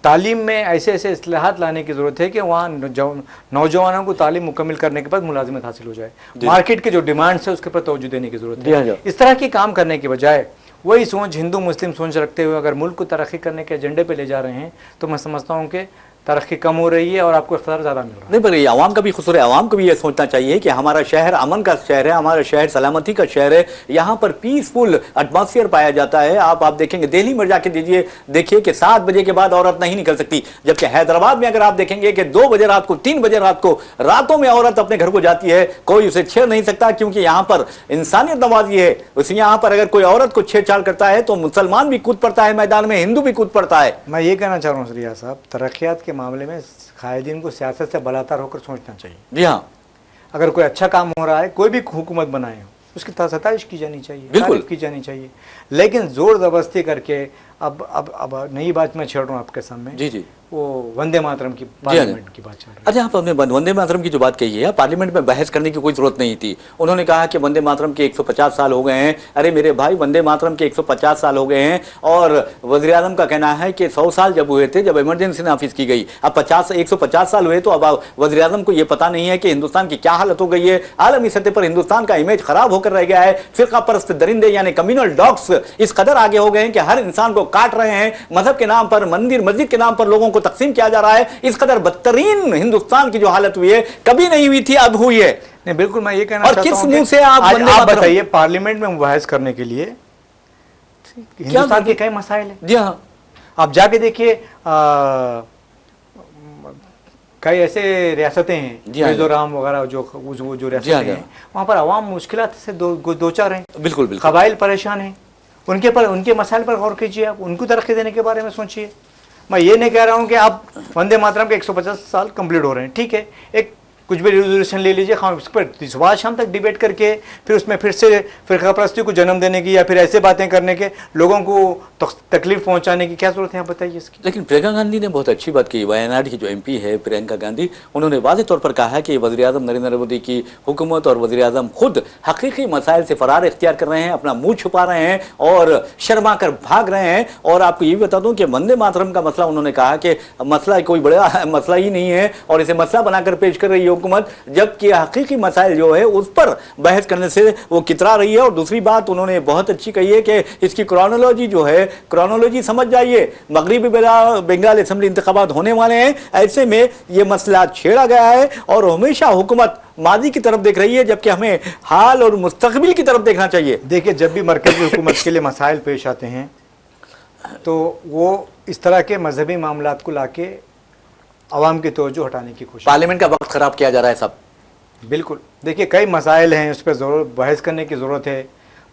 [SPEAKER 2] تعلیم میں ایسے اصلاحات لانے کی ضرورت ہے کہ وہاں نوجوانوں کو تعلیم مکمل کرنے کے بعد ملازمت حاصل ہو جائے. مارکیٹ کے جو ڈیمانڈس ہے اس کے پر توجہ دینے کی ضرورت ہے. اس طرح کی کام کرنے کے بجائے وہی سوچ ہندو مسلم سوچ رکھتے ہوئے اگر ملک کو ترقی کرنے کے ایجنڈے پہ لے جا رہے ہیں تو میں سمجھتا ہوں کہ ترقی کم ہو رہی ہے اور آپ کو اقتدار زیادہ مل رہا ہے.
[SPEAKER 1] نہیں, پر یہ عوام کا بھی قصور ہے. عوام کو بھی یہ سوچنا چاہیے کہ ہمارا شہر امن کا شہر ہے, ہمارا شہر سلامتی کا شہر ہے, یہاں پر پیسفل ایٹماسفیئر پایا جاتا ہے. آپ دیکھیں گے دہلی میں جا کے دیکھیے کہ 7 بجے کے بعد عورت نہیں نکل سکتی, جبکہ حیدرآباد میں اگر آپ دیکھیں گے کہ 2 بجے رات کو 3 بجے رات کو راتوں میں عورت اپنے گھر کو جاتی ہے, کوئی اسے چھیڑ نہیں سکتا, کیونکہ یہاں پر انسانیت نوازی ہے. اس یہاں پر اگر کوئی عورت کو چھیڑ چھاڑ کرتا ہے تو مسلمان بھی کود پڑتا ہے میدان میں, ہندو بھی کود پڑتا ہے.
[SPEAKER 2] میں یہ کہنا چاہ رہا ہوں ریاض صاحب, ترقیات کے معاملے میں قائدین کو سیاست سے بالاتر ہو کر سوچنا چاہیے.
[SPEAKER 1] جی ہاں,
[SPEAKER 2] اگر کوئی اچھا کام ہو رہا ہے, کوئی بھی حکومت بنائے ہو, اس کی ستائش کی جانی چاہیے, تعریف کی جانی چاہیے. لیکن زور زبردستی کر کے اب نئی بات میں چھیڑ رہا ہوں آپ کے سامنے.
[SPEAKER 1] جی جی,
[SPEAKER 2] وہ وندے ماترم کی پارلیمنٹ کی بات چل رہی ہے.
[SPEAKER 1] اچھا, آپ نے وندے ماترم کی جو بات کہی ہے, پارلیمنٹ میں بحث کرنے کی کوئی ضرورت نہیں تھی. انہوں نے کہا کہ وندے ماترم کے 150 سال ہو گئے ہیں. ارے میرے بھائی, وندے ماترم کے 150 سال ہو گئے ہیں, اور وزیر اعظم کا کہنا ہے کہ 100 سال جب ہوئے تھے, جب ایمرجنسی نافذ کی گئی, اب 150 سال ہوئے, تو اب وزیر اعظم کو یہ پتا نہیں ہے کہ ہندوستان کی کیا حالت ہو گئی ہے. عالمی سطح پر ہندوستان کا امیج خراب ہو کر رہ گیا ہے. فرقہ پرست درندے یعنی کمیونل ڈاگس اس قدر آگے ہو گئے ہیں کہ ہر انسان کو کاٹ رہے ہیں. مذہب کے نام پر, مندر مسجد کے نام پر لوگوں کو تقسیم کیا جا رہا ہے. اس قدر بدترین ہندوستان کی جو حالت ہوئی ہے کبھی نہیں ہوئی تھی, اب ہوئی ہے.
[SPEAKER 2] نہیں بالکل, میں یہ کہنا چاہتا ہوں,
[SPEAKER 1] اور کس منہ سے آپ
[SPEAKER 2] بتائیے پارلیمنٹ میں مباحث کرنے کے لیے ہندوستان کے کئی مسائل ہیں.
[SPEAKER 1] جی ہاں,
[SPEAKER 2] آپ جا کے دیکھیے کئی ایسے ریاستیں ہیں, میزورام وغیرہ جو ریاستیں ہیں, وہاں پر عوام مشکلات سے دوچار ہیں.
[SPEAKER 1] بالکل بالکل,
[SPEAKER 2] قبائل پریشان ہیں. ان کے مسائل پر غور کیجیے, آپ ان کو ترقی دینے کے بارے میں سوچیے. میں یہ نہیں کہہ رہا ہوں کہ آپ وندے ماترم کے 150 سال کمپلیٹ ہو رہے ہیں, ٹھیک ہے, ایک کچھ بھی ریزولوشن لے لیجیے, اس پر صبح شام تک ڈیبیٹ کر کے پھر اس میں پھر سے فرقہ پرستی کو جنم دینے کی یا پھر ایسے باتیں کرنے کے, لوگوں کو تکلیف پہنچانے کی کیا ضرورت ہے, آپ بتائیے اس کی.
[SPEAKER 1] لیکن پرینکا گاندھی نے بہت اچھی بات کی. وائناڈ کی جو ایم پی ہے پرینکا گاندھی, انہوں نے واضح طور پر کہا ہے کہ وزیر اعظم نریندر مودی کی حکومت اور وزیر اعظم خود حقیقی مسائل سے فرار اختیار کر رہے ہیں, اپنا منہ چھپا رہے ہیں اور شرما کر بھاگ رہے ہیں. اور آپ کو یہ بھی بتا دوں کہ وندے ماترم کا مسئلہ انہوں نے کہا کہ مسئلہ کوئی بڑا مسئلہ ہی نہیں ہے, اور اسے مسئلہ بنا کر پیش کر رہی ہوگی हुकूमत, जबकि हकीकी मसाइल जो है उस पर बहस करने से वो कितरा रही है। और दूसरी बात उन्होंने बहुत अच्छी कही है कि इसकी क्रोनोलॉजी जो है, क्रोनोलॉजी समझ जाइए, मगरिबी बंगाल असेंबली इंतखाबात होने वाले हैं, ऐसे में ये मसला छेड़ा गया है और हमेशा हुकूमत माजी की तरफ देख रही है, जबकि हमें हाल और मुस्तकबिल की तरफ देखना चाहिए।
[SPEAKER 2] देखिए, जब भी मरकज़ी हुकूमत के लिए मसाइल पेश आते हैं तो वो इस तरह के मजहबी मामलात को लाके अवाम की तवज्जो हटाने की कोशिश।
[SPEAKER 1] पार्लियामेंट का वक्त खराब किया जा रहा है सब।
[SPEAKER 2] बिल्कुल, देखिए कई मसाइल हैं, उस पर ज़रूर बहस करने की ज़रूरत है।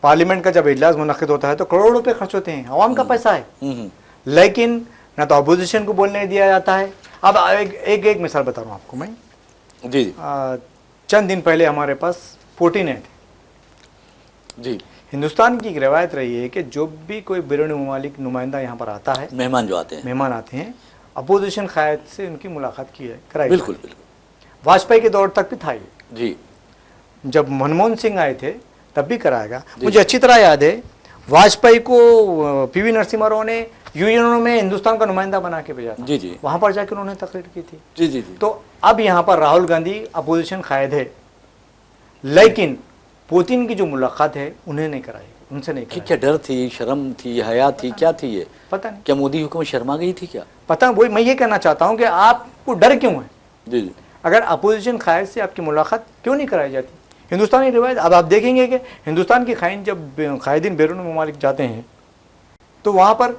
[SPEAKER 2] पार्लियामेंट का जब इजलास मुनक़िद होता है तो करोड़ों रुपए खर्च होते हैं, अवाम का पैसा है, लेकिन ना तो अपोजिशन को बोलने दिया जाता है। अब एक मिसाल बता रहा हूँ आपको मैं।
[SPEAKER 1] जी
[SPEAKER 2] चंद दिन पहले हमारे पास 14 थे
[SPEAKER 1] जी।
[SPEAKER 2] हिंदुस्तान की एक रवायत रही है कि जो भी कोई बैरून ममालिक नुमाइंदा यहाँ पर आता है,
[SPEAKER 1] मेहमान जो आते हैं,
[SPEAKER 2] मेहमान आते हैं, अपोजिशन कायद से उनकी मुलाकात की है, कराई।
[SPEAKER 1] बिल्कुल बिल्कुल।
[SPEAKER 2] वाजपेयी के दौर तक भी था ये,
[SPEAKER 1] जी।
[SPEAKER 2] जब मनमोहन सिंह आए थे तब भी कराएगा। मुझे अच्छी तरह याद है, वाजपेयी को पीवी नरसिम्हा राव ने यूएनओ में हिंदुस्तान का नुमाइंदा बना के भेजा था।
[SPEAKER 1] जी जी।
[SPEAKER 2] वहाँ पर जाकर उन्होंने तकरीर की थी।
[SPEAKER 1] जी जी जी।
[SPEAKER 2] तो अब यहाँ पर राहुल गांधी अपोजिशन कायद है, लेकिन पुतिन की जो मुलाकात है उन्हें नहीं कराई, उनसे नहीं कराई।
[SPEAKER 1] क्या डर थी, शर्म थी, हया थी, क्या थी ये?
[SPEAKER 2] पता नहीं,
[SPEAKER 1] क्या मोदी हुकूमत शर्मा गई थी क्या?
[SPEAKER 2] पता वही मैं ये कहना चाहता हूँ कि आपको डर क्यों है?
[SPEAKER 1] जी जी।
[SPEAKER 2] अगर अपोजिशन कायद से आपकी मुलाकात क्यों नहीं कराई जाती? हिंदुस्तानी रिवायत, अब आप देखेंगे कि हिंदुस्तान के कायदीन जब कायदीन बैरून ममालिक जाते हैं तो वहाँ पर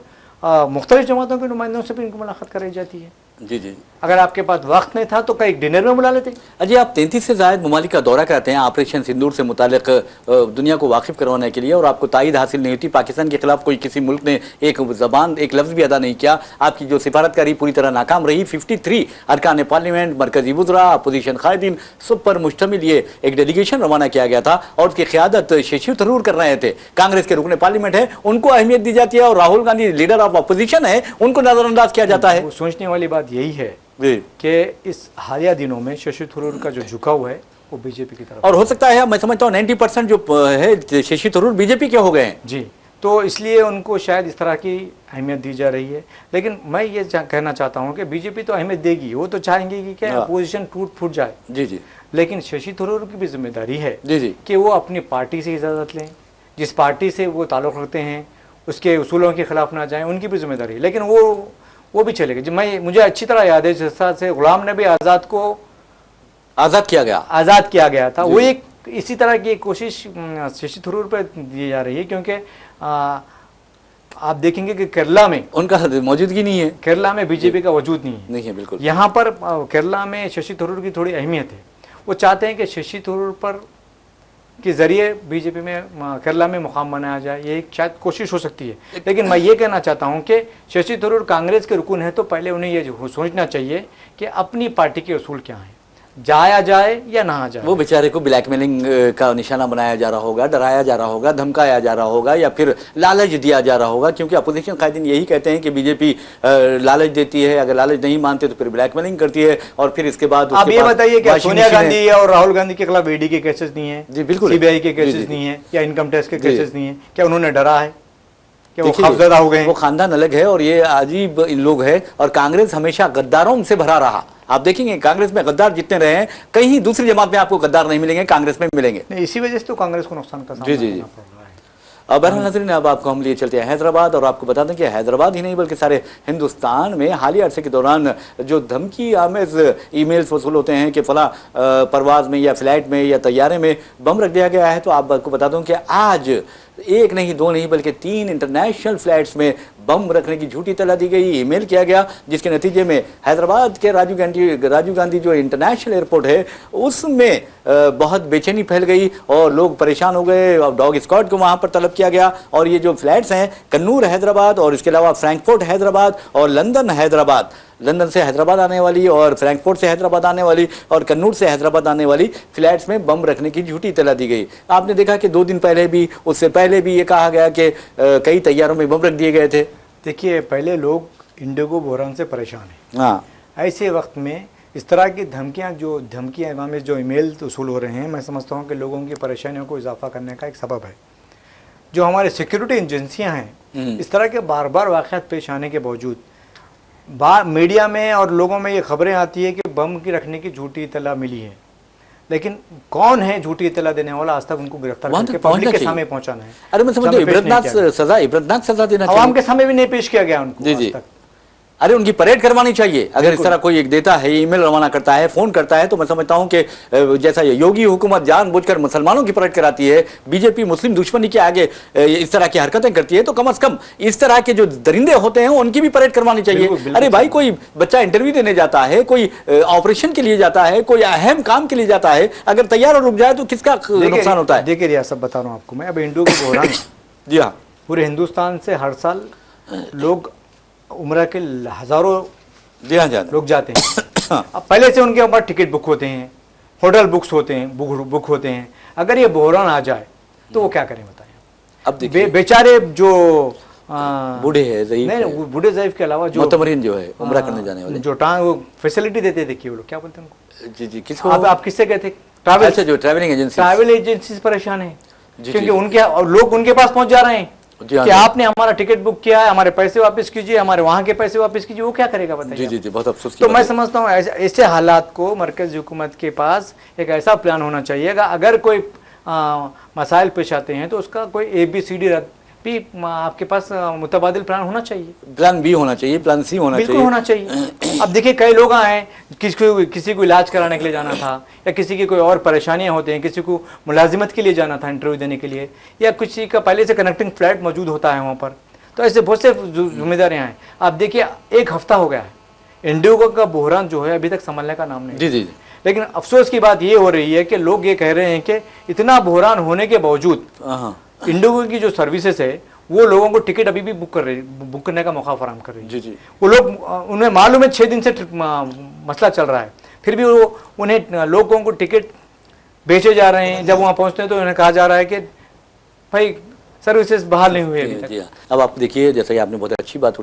[SPEAKER 2] मुख्तलिफ जमातों के नुमाइंदों से भी इनकी मुलाकात कराई जाती है।
[SPEAKER 1] जी जी।
[SPEAKER 2] अगर आपके पास वक्त नहीं था तो कहीं डिनर में बुला लेते।
[SPEAKER 1] अजय, आप 33 से ज़ायद ममालिक का दौरा करते हैं ऑपरेशन सिंदूर से मुतालिक दुनिया को वाकिफ़ करवाने के लिए, और आपको तायद हासिल नहीं होती। पाकिस्तान के खिलाफ कोई किसी मुल्क ने एक ज़बान, एक लफ्ज़ भी अदा नहीं किया। आपकी जो सिफारतकारी पूरी तरह नाकाम रही। 53 अरकान पार्लियामेंट, मरकज़ी वज़रा, अपोजिशन कायदीन, सब पर मुश्तमिल ये एक डेलीगेशन रवाना किया गया था और उसकी क़यादत शशि थरूर कर रहे थे। कांग्रेस के रुकन पार्लियामेंट है, उनको अहमियत दी जाती है, और Rahul Gandhi leader of opposition है, उनको नज़रअंदाज किया जाता है।
[SPEAKER 2] सोचने वाली बात यही है
[SPEAKER 1] जी
[SPEAKER 2] कि इस हालिया दिनों में शशि थरूर का जो झुकाव है वो बीजेपी की तरफ,
[SPEAKER 1] और हो सकता है, मैं समझता हूँ 90% जो है शशि थरूर बीजेपी के हो गए हैं।
[SPEAKER 2] जी, तो इसलिए उनको शायद इस तरह की अहमियत दी जा रही है। लेकिन मैं ये कहना चाहता हूँ कि बीजेपी तो अहमियत देगी, वो तो चाहेंगे कि क्या अपोजिशन टूट फूट जाए।
[SPEAKER 1] जी जी।
[SPEAKER 2] लेकिन शशि थरूर की भी जिम्मेदारी है
[SPEAKER 1] जी जी
[SPEAKER 2] कि वो अपनी पार्टी से इजाज़त लें, जिस पार्टी से वो ताल्लुक़ रखते हैं उसके उसूलों के खिलाफ ना जाएं, उनकी भी जिम्मेदारी है। लेकिन वो भी चलेगा। जब मुझे अच्छी तरह याद है जिस तरह से गुलाम नबी आज़ाद को
[SPEAKER 1] आज़ाद किया गया
[SPEAKER 2] था, वो एक इसी तरह की कोशिश शशि थरूर पर दी जा रही है, क्योंकि आप देखेंगे कि केरला में
[SPEAKER 1] उनका मौजूदगी नहीं है,
[SPEAKER 2] केरला में बीजेपी का वजूद नहीं है
[SPEAKER 1] बिल्कुल।
[SPEAKER 2] यहाँ पर केरला में शशि थरूर की थोड़ी अहमियत है। वो चाहते हैं कि शशि थरूर पर के ज़रिए बीजेपी में केरला में मुकाम बनाया जाए, ये एक शायद कोशिश हो सकती है। लेकिन मैं ये कहना चाहता हूँ कि शशि थरूर कांग्रेस के रुकन है, तो पहले उन्हें ये सोचना चाहिए कि अपनी पार्टी के उसूल क्या हैं, जाया जाए या ना जाए।
[SPEAKER 1] वो बेचारे को ब्लैकमेलिंग का निशाना बनाया जा रहा होगा, डराया जा रहा होगा, धमकाया जा रहा होगा, या फिर लालच दिया जा रहा होगा, क्योंकि अपोजिशन कायदीन यही कहते हैं कि बीजेपी लालच देती है, अगर लालच नहीं मानते तो फिर ब्लैकमेलिंग करती है, और फिर इसके बाद
[SPEAKER 2] आप ये बताइए कि सोनिया गांधी और राहुल गांधी के खिलाफ ईडी के केसेस नहीं है?
[SPEAKER 1] जी बिल्कुल।
[SPEAKER 2] सीबीआई के केसेस नहीं है या इनकम टैक्स के केसेस नहीं है? क्या उन्होंने डरा है? क्या वो खौफजदा हो गए?
[SPEAKER 1] वो खानदान अलग है और ये अजीब इन लोग है, और कांग्रेस हमेशा गद्दारों से भरा रहा। आप देखेंगे कांग्रेस में गद्दार जितने रहे हैं, कहीं दूसरी जमात में आपको गद्दार नहीं मिलेंगे, कांग्रेस में मिलेंगे।
[SPEAKER 2] नहीं, इसी वजह से तो कांग्रेस को नुकसान का सामना करना पड़ रहा है।
[SPEAKER 1] अब बहरहाल नाज़रीन, अब आपको हम लिए चलते हैं हैदराबाद, और आपको बता दें कि हैदराबाद ही नहीं बल्कि सारे हिंदुस्तान में हालिया अरसे के दौरान जो धमकी आमेज़ ईमेल्स वसूल होते हैं कि फला परवाज़ में या फ्लाइट में या तैयारे में बम रख दिया गया है, तो आपको बता दूं कि आज एक नहीं, दो नहीं, बल्कि 3 इंटरनेशनल फ्लाइट्स में बम रखने की झूठी इत्तला दी गई, ईमेल किया गया, जिसके नतीजे में हैदराबाद के राजीव गांधी जो इंटरनेशनल एयरपोर्ट है उसमें बहुत बेचैनी फैल गई और लोग परेशान हो गए, और डॉग स्क्वाड को वहाँ पर तलब किया गया। और ये जो फ्लाइट्स हैं, कन्नूर हैदराबाद और इसके अलावा फ्रैंकफर्ट हैदराबाद और लंदन हैदराबाद, लंदन से हैदराबाद आने वाली और फ्रैंकफर्ट से हैदराबाद आने वाली और कन्नूर से हैदराबाद आने वाली फ्लाइट्स में बम रखने की झूठी इत्तला दी गई। आपने देखा कि 2 दिन पहले भी, उससे पहले भी ये कहा गया कि कई तैयारों में बम रख दिए गए थे।
[SPEAKER 2] देखिए, पहले लोग इंडिगो बहरान से परेशान हैं।
[SPEAKER 1] हाँ,
[SPEAKER 2] ऐसे वक्त में इस तरह की धमकियाँ में जो ईमेल वसूल हो रहे हैं, मैं समझता हूँ कि लोगों की परेशानियों को इजाफा करने का एक सबब है। जो हमारे सिक्योरिटी एजेंसियाँ हैं, इस तरह के बार बार वाक़यात पेश आने के बावजूद میڈیا میں اور لوگوں میں یہ خبریں آتی ہے کہ بم کی رکھنے کی جھوٹی اطلاع ملی ہے، لیکن کون ہے جھوٹی اطلاع دینے والا؟ آج تک ان کو گرفتار
[SPEAKER 1] وہاں
[SPEAKER 2] کر کے
[SPEAKER 1] تک پہنچنا
[SPEAKER 2] پبلک کے
[SPEAKER 1] چاہیے۔
[SPEAKER 2] سامنے پہنچانا ہے۔
[SPEAKER 1] ارے میں سمجھتا ہوں عبرتناک سزا دینا چاہیے،
[SPEAKER 2] عوام کے سامنے بھی نہیں پیش کیا گیا ان کو
[SPEAKER 1] جی
[SPEAKER 2] آج
[SPEAKER 1] جی،
[SPEAKER 2] تک۔
[SPEAKER 1] ارے ان کی پریڈ کروانی چاہیے۔ اگر اس طرح کوئی ایک دیتا ہے، ای میل روانہ کرتا ہے، فون کرتا ہے، تو میں سمجھتا ہوں کہ جیسا یوگی حکومت جان بوجھ کر مسلمانوں کی پریڈ کراتی ہے، بی جے پی مسلم دشمنی کے آگے اس طرح کی حرکتیں کرتی ہے، تو کم از کم اس طرح کے جو درندے ہوتے ہیں ان کی بھی پریڈ کروانی چاہیے۔ ارے بھائی، کوئی بچہ انٹرویو دینے جاتا ہے، کوئی آپریشن کے لیے جاتا ہے، کوئی اہم کام کے لیے جاتا ہے، اگر تیار اور رک جائے تو کس کا نقصان ہوتا ہے؟
[SPEAKER 2] دیکھیے ریاست، بتا رہا ہوں آپ کو میں، اب ہندوؤں کے بحران
[SPEAKER 1] جی ہاں،
[SPEAKER 2] پورے ہندوستان سے ہر سال لوگ عمرہ کے ہزاروں
[SPEAKER 1] جی ہاں جان،
[SPEAKER 2] لوگ جاتے ہیں۔ اب پہلے سے ان کے اوپر ٹکٹ بک ہوتے ہیں، ہوٹل بکس ہوتے ہیں، بک ہوتے ہیں۔ اگر یہ بحران آ جائے تو وہ کیا کریں بتائیں؟
[SPEAKER 1] اب دیکھیے
[SPEAKER 2] بیچارے جو
[SPEAKER 1] بوڑھے ہیں، ضعیف ہیں،
[SPEAKER 2] نہیں، بوڑھے ضعیف کے علاوہ جو
[SPEAKER 1] معتمرین جو ہے عمرہ کرنے جانے والے،
[SPEAKER 2] جو وہ فیسلٹی دیتے، دیکھیے وہ لوگ کیا بولتے ہیں ان
[SPEAKER 1] جی جی، کس
[SPEAKER 2] کو؟
[SPEAKER 1] کو؟
[SPEAKER 2] آپ کس سے گئے تھے؟
[SPEAKER 1] اچھا، جو ٹریولنگ ایجنسی،
[SPEAKER 2] ٹریول ایجنسیز پریشان ہیں
[SPEAKER 1] جی
[SPEAKER 2] کیونکہ
[SPEAKER 1] جی،
[SPEAKER 2] ان کے لوگ ان کے پاس پہنچ جا رہے ہیں
[SPEAKER 1] جی ہاں
[SPEAKER 2] کہ
[SPEAKER 1] جی،
[SPEAKER 2] آپ نے ہمارا ٹکٹ بک کیا ہے، ہمارے پیسے واپس کیجیے، ہمارے وہاں کے پیسے واپس کیجیے۔ وہ کیا کرے گا
[SPEAKER 1] جی
[SPEAKER 2] بتائیے؟
[SPEAKER 1] جی جی، بہت افسوس کی
[SPEAKER 2] تو
[SPEAKER 1] بات
[SPEAKER 2] میں
[SPEAKER 1] ہے۔
[SPEAKER 2] سمجھتا ہوں ایسے حالات کو مرکزی حکومت کے پاس ایک ایسا پلان ہونا چاہیے گا، اگر کوئی مسائل پیش آتے ہیں تو اس کا کوئی ABCD بھی آپ کے پاس متبادل پلان ہونا چاہیے۔
[SPEAKER 1] پلان بی ہونا چاہیے، پلان سی ہونا چاہیے،
[SPEAKER 2] بالکل ہونا چاہیے۔ اب دیکھیے کئی لوگ ہیں، کسی کو علاج کرانے کے لیے جانا تھا، یا کسی کی کوئی اور پریشانیاں ہوتے ہیں، کسی کو ملازمت کے لیے جانا تھا انٹرویو دینے کے لیے، یا کسی کا پہلے سے کنیکٹنگ فلائٹ موجود ہوتا ہے وہاں پر، تو ایسے بہت سے ذمہ داریاں ہیں۔ اب دیکھیے 1 ہفتہ ہو گیا ہے، انڈیگو کا بحران جو ہے ابھی تک سنبھلنے کا نام نہیں۔
[SPEAKER 1] جی جی،
[SPEAKER 2] لیکن افسوس کی بات یہ ہو رہی ہے کہ لوگ یہ کہہ رہے ہیں کہ اتنا بحران ہونے کے باوجود
[SPEAKER 1] ہاں،
[SPEAKER 2] انڈیگو کی جو سروسز ہے وہ لوگوں کو ٹکٹ ابھی بھی بک کرنے کا موقع فراہم کر رہی ہے۔
[SPEAKER 1] جی جی،
[SPEAKER 2] وہ لوگ، انہیں معلوم ہے 6 دن سے مسئلہ چل رہا ہے، پھر بھی انہیں لوگوں کو ٹکٹ بیچے جا رہے ہیں۔ جب وہاں پہنچتے ہیں تو انہیں کہا جا رہا ہے کہ بھائی سروسز بحال نہیں ہوئے ابھی تک۔
[SPEAKER 1] جی ہاں، اب آپ دیکھیے، جیسا کہ آپ نے بہت اچھی بات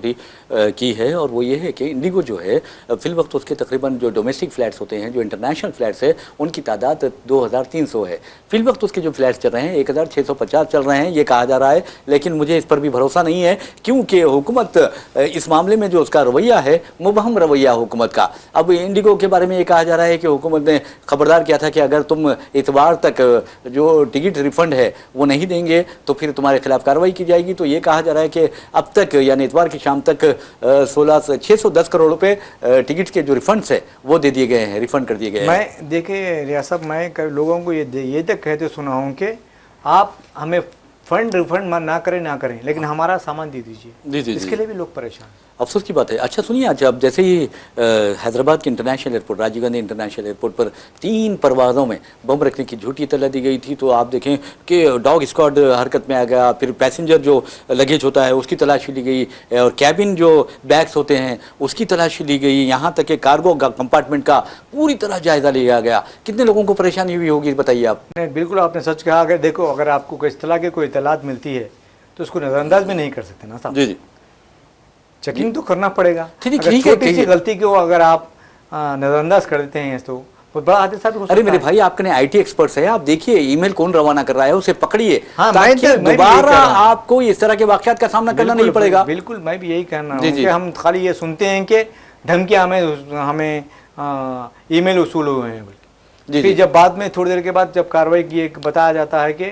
[SPEAKER 1] کی ہے، اور وہ یہ ہے کہ انڈیگو جو ہے فی الوقت اس کے تقریباً جو ڈومیسٹک فلائٹس ہوتے ہیں، جو انٹرنیشنل فلائٹس ہیں، ان کی تعداد 2300 ہے۔ فی الوقت اس کے جو فلائٹس چل رہے ہیں 1650 چل رہے ہیں، یہ کہا جا رہا ہے، لیکن مجھے اس پر بھی بھروسہ نہیں ہے، کیونکہ حکومت اس معاملے میں جو اس کا رویہ ہے مبہم رویہ حکومت کا۔ اب انڈیگو کے بارے میں یہ کہا جا رہا ہے کہ حکومت نے خبردار کیا تھا کہ اگر تم اتوار تک جو ٹکٹ ریفنڈ ہے وہ نہیں دیں گے تو پھر تمہارے خلاف کارروائی کی جائے گی۔ تو یہ کہا جا رہا ہے کہ اب تک یعنی اتوار کی شام تک 610 کروڑ روپے ٹکٹ کے جو ریفنڈس ہیں وہ دے دیے گئے ہیں، ریفنڈ کر دیے گئے ہیں۔
[SPEAKER 2] میں دیکھیں ریاست، میں لوگوں کو یہ تک کہتے سنا ہوں کہ آپ ہمیں فنڈ ریفنڈ نہ کریں لیکن ہمارا سامان دے دیجیے۔
[SPEAKER 1] جی جی،
[SPEAKER 2] اس کے لیے بھی لوگ پریشان ہیں۔
[SPEAKER 1] افسوس کی بات ہے۔ اچھا سنیے، آج اب جیسے ہی حیدرآباد کے international airport, Rajiv Gandhi international airport پر 3 پروازوں میں بم رکھنے کی جھوٹی اطلاع دی گئی تھی، تو آپ دیکھیں کہ ڈاگ اسکواڈ حرکت میں آ گیا، پھر پیسنجر جو لگیج ہوتا ہے اس کی تلاشی لی گئی، اور کیبن جو بیگس ہوتے ہیں اس کی تلاشی لی گئی، یہاں تک کہ کارگو کمپارٹمنٹ کا پوری طرح جائزہ لیا گیا۔ کتنے لوگوں کو پریشانی ہوئی ہوگی بتائیے آپ؟
[SPEAKER 2] نہیں، بالکل آپ نے سچ کہا۔ اگر دیکھو، اگر آپ کو اس طرح کی کوئی اطلاعات ملتی ہے تو اس کو نظر انداز بھی نہیں کر سکتے نا صاحب۔
[SPEAKER 1] جی جی،
[SPEAKER 2] چیکنگ تو کرنا پڑے گا۔
[SPEAKER 1] ٹھیک ہے،
[SPEAKER 2] اگر چھوٹی سی غلطی کو اگر آپ نظر انداز کر دیتے ہیں تو بہت بڑا حادثہ بھی ہو سکتا ہے۔
[SPEAKER 1] ارے میرے بھائی، آپ کے IT ایکسپرٹس ہیں، آپ دیکھیے ای میل کون روانہ کر رہا ہے، اسے پکڑیے تاکہ دوبارہ آپ کو اس طرح کے واقعات کا سامنا کرنا نہیں پڑے گا۔
[SPEAKER 2] بالکل، میں بھی یہی کہنا ہوں کہ ہم خالی یہ سنتے ہیں کہ دھمکیاں ہمیں ای میل وصول ہوئے ہیں، پھر جب بعد میں تھوڑی دیر کے بعد جب کارروائی کی بتایا جاتا ہے کہ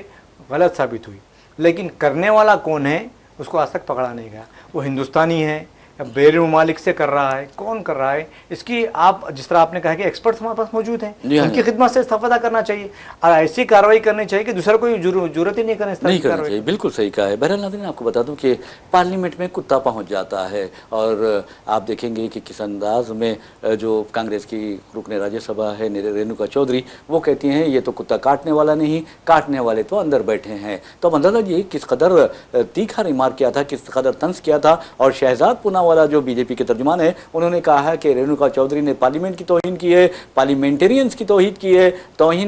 [SPEAKER 2] غلط ثابت ہوئی، لیکن کرنے والا کون ہے اس کو آج تک پکڑا نہیں گیا۔ وہ ہندوستانی ہے یا بیرون ممالک سے کر رہا ہے، کون کر رہا ہے؟ اس کی آپ جس طرح آپ نے کہا کہ ایکسپرٹس ہمارے پاس موجود ہیں، ان کی خدمت سے استفادہ کرنا چاہیے اور ایسی کارروائی کرنی چاہیے کہ دوسرا کوئی ضرورت ہی نہیں کرنے
[SPEAKER 1] نہیں کرنا چاہیے۔ بالکل صحیح کہا ہے۔ بہرحال ناظرین، آپ کو بتا دوں کہ پارلیمنٹ میں کتا پہنچ جاتا ہے، اور آپ دیکھیں گے کہ کس انداز میں جو کانگریس کی رکن راجیہ سبھا ہے رینوکا چودھری، وہ کہتی ہیں یہ تو کتا کاٹنے والا نہیں، کاٹنے والے تو اندر بیٹھے ہیں۔ تو اب اندازہ یہ کس قدر تیکھا ریمارک کیا تھا، کس قدر طنز کیا تھا، اور شہزاد پوناوالا جو BJP کے ترجمان ہے انہوں نے کہا ہے کہ رینوکا چودھری نے پارلیمنٹ کی توہین کی ہے، پارلیمنٹرینز کی توہین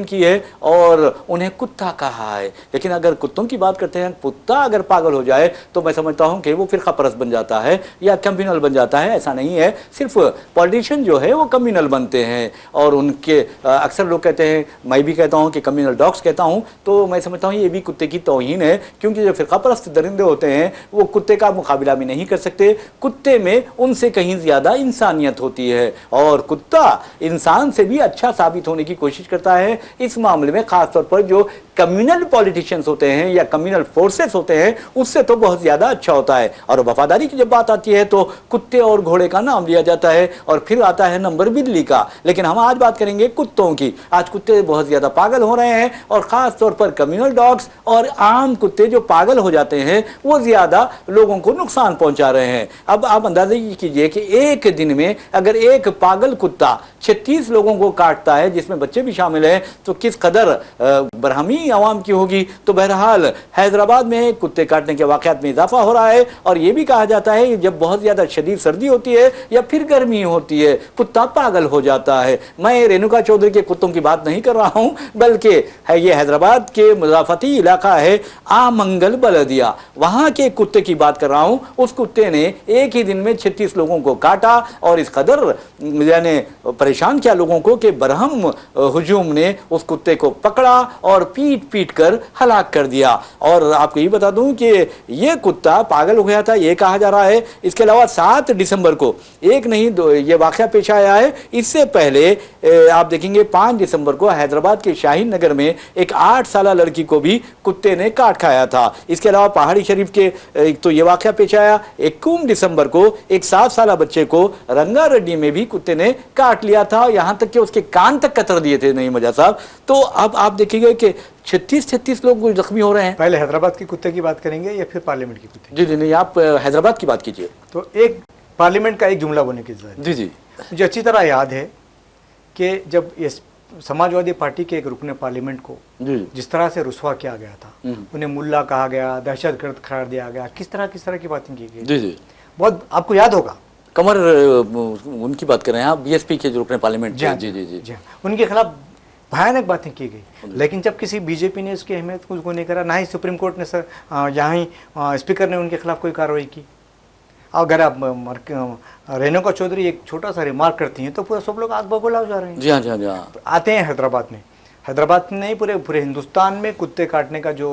[SPEAKER 1] کی ہے اور انہیں کتا کہا ہے۔ لیکن اگر کتوں کی بات کرتے ہیں، کتا اگر پاگل ہو جائے تو میں سمجھتا ہوں کہ وہ فرقہ پرست بن جاتا ہے یا کمیونل بن جاتا ہے۔ ایسا نہیں ہے، صرف پولیٹیشین جو ہے وہ کمیونل بنتے ہیں، اور ان کے اکثر لوگ کہتے ہیں، میں بھی کہتا ہوں کہ کمیونل ڈاگس کہتا ہوں، تو میں سمجھتا ہوں یہ بھی کتے کی توہین ہے، کیونکہ جو فرقہ پرست درندے ہوتے ہیں وہ کتے کا مقابلہ بھی نہیں کر سکتے۔ کتے कुत्ते में उनसे कहीं ज्यादा इंसानियत होती है और कुत्ता इंसान से भी अच्छा साबित होने की कोशिश करता है। इस मामले में खासतौर पर जो कम्युनल पॉलिटिशियंस होते हैं या कम्युनल फोर्सेस होते हैं उससे तो बहुत ज्यादा अच्छा होता है। और वफादारी की जब बात आती है तो कुत्ते और घोड़े का नाम लिया जाता है और फिर आता है नंबर बिल्ली का। लेकिन हम आज बात करेंगे कुत्तों की। आज कुत्ते बहुत ज्यादा पागल हो रहे हैं और खास तौर पर कम्युनल डॉग्स और आम कुत्ते जो पागल हो जाते हैं वो ज्यादा लोगों को नुकसान पहुंचा रहे हैं। अब आप अंदाजा कीजिए कि एक दिन में अगर एक पागल कुत्ता 36 लोगों को काटता है जिसमें बच्चे भी शामिल हैं तो किस कदर बरहमी आवाम की होगी। तो बहरहाल हैदराबाद में कुत्ते काटने के वाकयात में इजाफा हो रहा है और यह भी कहा जाता है कि जब बहुत ज्यादा शदीद सर्दी होती है या फिर गर्मी होती है कुत्ता पागल हो जाता है। मैं रेणुका चौधरी के कुत्तों की बात नहीं कर रहा हूं बल्कि है ये हैदराबाद के मुजाफती इलाका है आमंगल बलदिया, वहां के कुत्ते की बात कर रहा हूं। उस कुत्ते ने एक ही दिन में 36 लोगों को काटा और इस कदर यानी परेशान किया लोगों को कि बरहम हुजूम ने उस कुत्ते को पकड़ा और पीट पीट कर हलाक कर दिया। और आपको ये बता दूं कि ये कुत्ता पागल हो गया था ये कहा जा रहा है। इसके अलावा 7 दिसंबर को एक नहीं दो ये वाकया पेश आया है। इससे पहले आप देखेंगे 5 दिसंबर को हैदराबाद के शाहीन नगर में एक 8 साल लड़की को भी कुत्ते ने काट खाया था। इसके अलावा पहाड़ी शरीफ के तो ये वाकया पेश आया। 21 दिसंबर को एक 7 साल बच्चे को रंगारेड्डी में भी कुत्ते ने काट लिया था, यहां तक कि उसके कान तक कतर दिए थे नहीं मजा साहब। तो अब आप देखिएगा कि 36 लोग जख्मी हो रहे हैं।
[SPEAKER 2] पहले हैदराबाद के कुत्ते की बात करेंगे या फिर पार्लियामेंट के कुत्ते?
[SPEAKER 1] जी जी नहीं, आप हैदराबाद की बात कीजिए।
[SPEAKER 2] तो एक पार्लियामेंट का एक जुमला बोलने की जरूरत है।
[SPEAKER 1] जी जी
[SPEAKER 2] मुझे अच्छी तरह याद है कि जब ये समाजवादी पार्टी के एक रुकने पार्लियामेंट को जिस तरह से रुसवा किया गया था, उन्हें मुल्ला कहा गया, दहशतगर्द करार दिया गया, किस तरह की बातें की गई।
[SPEAKER 1] जी जी
[SPEAKER 2] बहुत आपको याद होगा।
[SPEAKER 1] कमर उनकी बात कर रहे हैं आप, बीएसपी के जो रुकने पार्लियामेंट। जी जी जी जी
[SPEAKER 2] उनके खिलाफ भयानक बातें की गई। लेकिन जब किसी बीजेपी ने उसकी अहमियत को नहीं करा, ना ही सुप्रीम कोर्ट ने यहाँ ही स्पीकर ने उनके खिलाफ कोई कार्रवाई की। अगर आप रेणुका चौधरी एक छोटा सा रिमार्क करती हैं तो पूरा सब लोग आग बबूला हो जा रहे हैं।
[SPEAKER 1] जी हाँ जी हाँ जी हाँ।
[SPEAKER 2] आते हैं हैदराबाद में, हैदराबाद में नहीं पूरे हिंदुस्तान में कुत्ते काटने का जो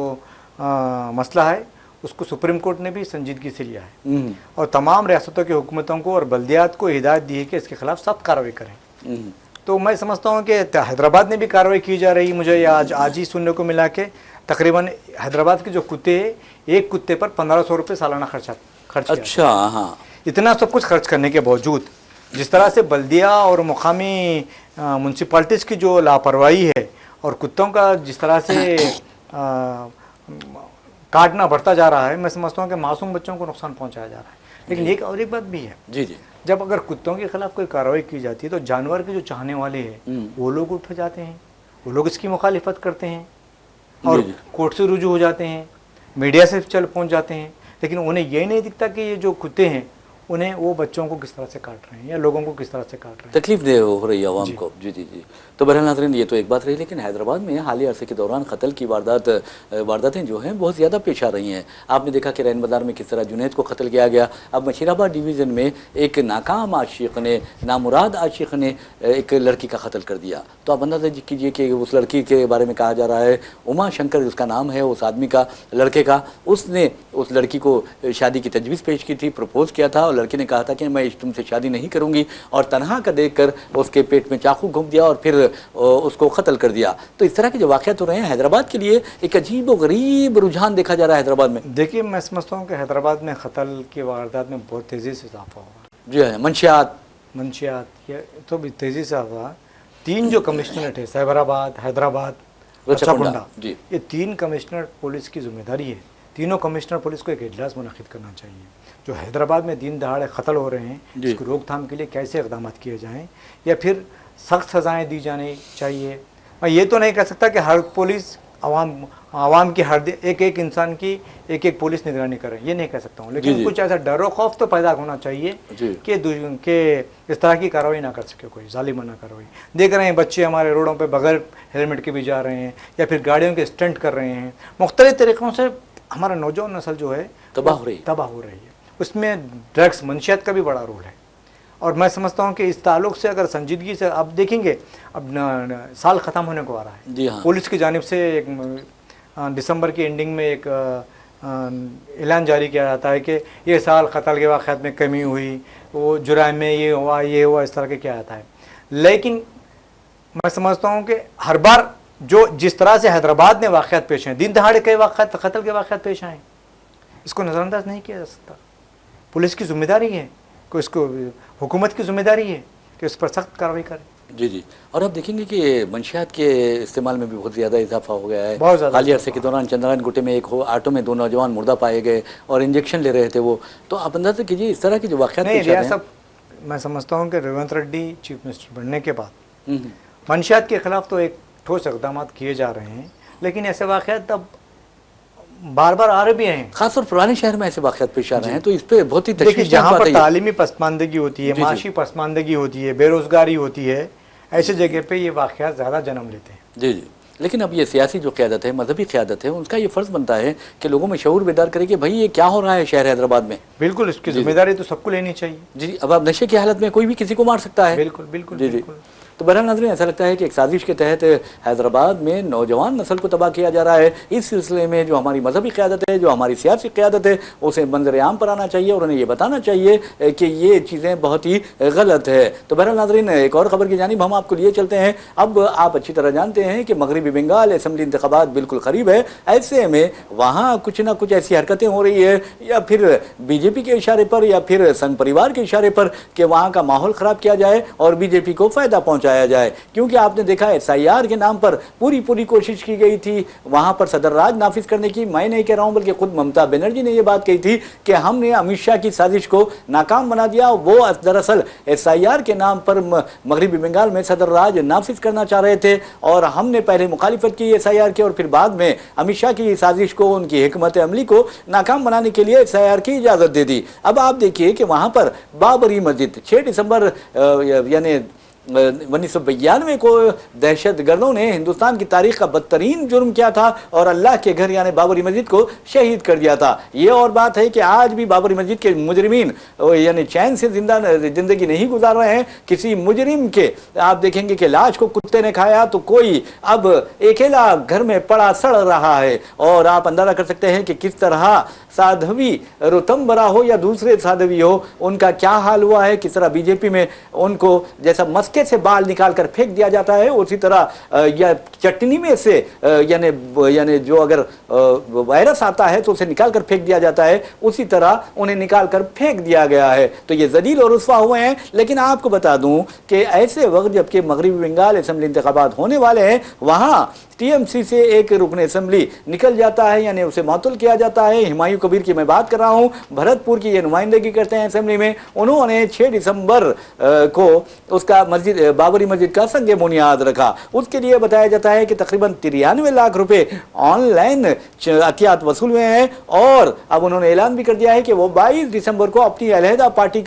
[SPEAKER 2] मसला है उसको सुप्रीम कोर्ट ने भी संजीदगी से लिया है और तमाम रियासतों की हुकूमतों को और बल्दियात को हिदायत दी है कि इसके खिलाफ सख्त कार्रवाई करें। तो मैं समझता हूँ कि हैदराबाद में भी कार्रवाई की जा रही। मुझे ये आज ही सुनने को मिला कि तकरीबन हैदराबाद के जो कुत्ते एक कुत्ते पर 1500 रुपये सालाना खर्च।
[SPEAKER 1] अच्छा हाँ।
[SPEAKER 2] इतना सब कुछ खर्च करने के बावजूद जिस तरह से बल्दिया और मुकामी म्यूनसिपाल्टीज़ की जो लापरवाही है और कुत्तों का जिस तरह से काटना बढ़ता जा रहा है, मैं समझता हूँ कि मासूम बच्चों को नुकसान पहुँचाया जा रहा है। लेकिन एक बात भी है जी जी, जब अगर कुत्तों के खिलाफ कोई कार्रवाई की जाती है तो जानवर के जो चाहने वाले हैं वो लोग उठ जाते हैं, वो लोग इसकी मुखालिफत करते हैं और कोर्ट से रुजू हो जाते हैं, मीडिया से चल पहुंच जाते हैं। लेकिन उन्हें ये नहीं दिखता कि ये जो कुत्ते हैं उन्हें वो बच्चों को किस तरह से काट रहे हैं या लोगों को किस तरह से काट रहे हैं,
[SPEAKER 1] तकलीफ दे हो रही है आवाम को। जी जी जी। तो बहरहाल नाज़रीन ये तो एक बात रही, लेकिन हैदराबाद में हालिया अरसे के दौरान कत्ल की वारदातें जो हैं बहुत ज़्यादा पेश आ रही हैं। आपने देखा कि रैन बाज़ार में किस तरह जुनैद को कत्ल किया गया। अब मशीराबाद डिवीज़न में एक नाकाम आशिक ने, नामुराद आशिक ने एक लड़की का कत्ल कर दिया। तो आप अंदाज़ा कीजिए कि उस लड़की के बारे में कहा जा रहा है, उमा शंकर उसका नाम है, उस आदमी का, लड़के का, उसने उस लड़की को शादी की तजवीज़ पेश की थी, प्रपोज किया था और लड़की ने कहा था कि मैं तुमसे शादी नहीं करूंगी और तनहा का देखकर उसके पेट में चाकू घुम दिया और फिर उसको कत्ल कर दिया। तो इस तरह के जो वाक़यात हो रहे हैं हैदराबाद के लिए एक अजीब और गरीब रुझान देखा जा रहा है हैदराबाद में।
[SPEAKER 2] देखिए मैं समझता हूँ कि हैदराबाद में कत्ल की वारदात में बहुत तेज़ी से इजाफा हुआ।
[SPEAKER 1] जी हाँ, मंशियात
[SPEAKER 2] ये तो भी तेज़ी से हुआ। 3 जो कमिश्नरेट है, साइबराबाद, हैदराबाद, रचाकुंडा, ये 3 कमिश्नर पुलिस की जिम्मेदारी है। तीनों कमिश्नर पुलिस को एक इजलास मुनक़िद करना चाहिए। जो हैदराबाद में दिन दहाड़े कत्ल हो रहे हैं इसकी रोकथाम के लिए कैसे इक़दाम किए जाएँ या फिर सख्त सज़ाएँ दी जानी चाहिए। मैं ये तो नहीं कह सकता कि हर पुलिस आवाम की हर एक इंसान की एक पुलिस निगरानी करे, ये नहीं कह सकता हूँ। लेकिन कुछ ऐसा डर और खौफ तो पैदा होना चाहिए कि इस तरह की कार्रवाई ना कर सके कोई ज़ालिमाना कार्रवाई। देख रहे हैं बच्चे हमारे रोडों पे बगैर हेलमेट के भी जा रहे हैं या फिर गाड़ियों के स्टंट कर रहे हैं। मुख्तलिफ तरीक़ों से हमारा नौजवान नस्ल जो है तबाह हो रही है। उसमें ड्रग्स, मंशियात का भी बड़ा रोल है। और मैं समझता हूँ कि इस ताल्लुक़ से अगर संजीदगी से आप देखेंगे, अब साल ख़त्म होने को आ रहा है।
[SPEAKER 1] जी हाँ।
[SPEAKER 2] पुलिस की जानिब से एक दिसंबर की एंडिंग में एक اعلان جاری کیا جاتا ہے کہ یہ سال قتل کے واقعات میں کمی ہوئی, وہ جرائم میں یہ ہوا, اس طرح کے کیا جاتا ہے. لیکن میں سمجھتا ہوں کہ ہر بار جس طرح سے حیدرآباد میں واقعات پیش ہیں, دن دہاڑے کئی واقعات قتل کے واقعات پیش آئے, اس کو نظر انداز نہیں کیا جا سکتا. پولیس کی ذمہ داری ہے کہ اس کو, حکومت کی ذمہ داری ہے کہ اس پر سخت کارروائی کرے.
[SPEAKER 1] جی جی, اور آپ دیکھیں گے کہ منشیات کے استعمال میں بھی بہت زیادہ اضافہ ہو گیا ہے.
[SPEAKER 2] بہت زیادہ
[SPEAKER 1] حالیہ عرصے کے دوران چندرائن گٹے میں ایک آٹو میں 2 نوجوان مردہ پائے گئے اور انجیکشن لے رہے تھے وہ. تو آپ اندازہ کیجیے اس طرح کے جو واقعات
[SPEAKER 2] نہیں,
[SPEAKER 1] پیش آتے ہیں.
[SPEAKER 2] ریاست میں سمجھتا ہوں کہ ریونت ریڈی چیف منسٹر بننے کے بعد منشیات کے خلاف تو ایک ٹھوس اقدامات کیے جا رہے ہیں, لیکن ایسے واقعات اب بار بار آ رہے بھی ہیں.
[SPEAKER 1] خاص طور پرانے شہر میں ایسے واقعات پیش آ رہے ہیں, تو اس پہ بہت ہی
[SPEAKER 2] دیکھیے
[SPEAKER 1] تشویشناک
[SPEAKER 2] جہاں
[SPEAKER 1] بات
[SPEAKER 2] پر
[SPEAKER 1] ہے یہ.
[SPEAKER 2] تعلیمی پسماندگی ہوتی ہے, معاشی پسماندگی ہوتی ہے, بے روزگاری ہوتی ہے, ایسی جگہ پہ یہ واقعات زیادہ جنم لیتے ہیں.
[SPEAKER 1] جی جی, لیکن اب یہ سیاسی جو قیادت ہے, مذہبی قیادت ہے, ان کا یہ فرض بنتا ہے کہ لوگوں میں شعور بیدار کرے کہ بھائی یہ کیا ہو رہا ہے شہر حیدرآباد میں.
[SPEAKER 2] بالکل, اس کی ذمہ داری تو سب کو لینی چاہیے.
[SPEAKER 1] جی, اب آپ نشے کی حالت میں کوئی بھی کسی کو مار سکتا ہے.
[SPEAKER 2] بالکل بالکل
[SPEAKER 1] جی جی.
[SPEAKER 2] بالکل.
[SPEAKER 1] تو بہرحال ناظرین, ایسا لگتا ہے کہ ایک سازش کے تحت حیدرآباد میں نوجوان نسل کو تباہ کیا جا رہا ہے. اس سلسلے میں جو ہماری مذہبی قیادت ہے, جو ہماری سیاسی قیادت ہے, اسے منظر عام پر آنا چاہیے اور انہیں یہ بتانا چاہیے کہ یہ چیزیں بہت ہی غلط ہے. تو بہرحال ناظرین, ایک اور خبر کی جانب ہم آپ کو لیے چلتے ہیں. اب آپ اچھی طرح جانتے ہیں کہ مغربی بنگال اسمبلی انتخابات بالکل قریب ہے. ایسے میں وہاں کچھ نہ کچھ ایسی حرکتیں ہو رہی ہے, یا پھر بی جے پی کے اشارے پر یا پھر سنگ پریوار کے اشارے پر, کہ وہاں کا ماحول خراب کیا جائے اور بی جے پی کو فائدہ پہنچایا جائے. کیونکہ آپ نے دیکھا SIR کے نام پر پوری کوشش کی گئی تھی وہاں پر صدر راج نافذ کرنے کی. میں نہیں کہہ رہا ہوں بلکہ خود ممتا بنرجی نے یہ بات کہی تھی کہ ہم نے امت شاہ کی سازش کو ناکام بنا دیا. وہ دراصل SIR کے نام پر مغربی بنگال میں صدر راج نافذ کرنا چاہ رہے تھے, اور ہم نے پہلے مخالفت کی SIR کی, اور پھر بعد میں امت شاہ کی سازش کو, ان کی حکمت عملی کو ناکام بنانے کے لیے SIR کی اجازت دے دی. اب آپ دیکھیے کہ وہاں پر بابری مسجد 6 دسمبر یعنی 1992 کو دہشت گردوں نے ہندوستان کی تاریخ کا بدترین جرم کیا تھا اور اللہ کے گھر یعنی بابری مسجد کو شہید کر دیا تھا. یہ اور بات ہے کہ آج بھی بابری مسجد کے مجرمین یعنی چین سے زندگی نہیں گزار رہے ہیں. کسی مجرم کے آپ دیکھیں گے کہ لاش کو کتے نے کھایا تو کوئی اب اکیلا گھر میں پڑا سڑ رہا ہے. اور آپ اندازہ کر سکتے ہیں کہ کس طرح سادھوی رتمبرا ہو یا دوسرے سادھوی ہو, ان کا کیا حال ہوا ہے. کس طرح بی جے پی میں ان کو جیسا مسکے سے بال نکال کر پھینک دیا جاتا ہے, اسی طرح یا چٹنی میں سے یعنی جو اگر وائرس آتا ہے تو اسے نکال کر پھینک دیا جاتا ہے, اسی طرح انہیں نکال کر پھینک دیا گیا ہے. تو یہ ذلیل اور رسوا ہوئے ہیں. لیکن آپ کو بتا دوں کہ ایسے وقت جبکہ مغربی بنگال اسمبلی انتخابات ہونے والے ہیں, وہاں TMC سے ایک رکن اسمبلی نکل جاتا ہے, یعنی اسے معطل کیا جاتا ہے. ہمایوں کبیر کی میں بات کر رہا ہوں, بھرت پور کی یہ نمائندگی کرتے ہیں اسمبلی میں. انہوں نے 6 دسمبر کو اس کا بابری مسجد کا سنگ بنیاد رکھا. اس کے لیے بتایا جاتا ہے کہ تقریباً 93 لاکھ روپے آن لائن عطیات وصول ہوئے ہیں, اور اب انہوں نے اعلان بھی کر دیا ہے کہ وہ 22 دسمبر کو اپنی علیحدہ پارٹی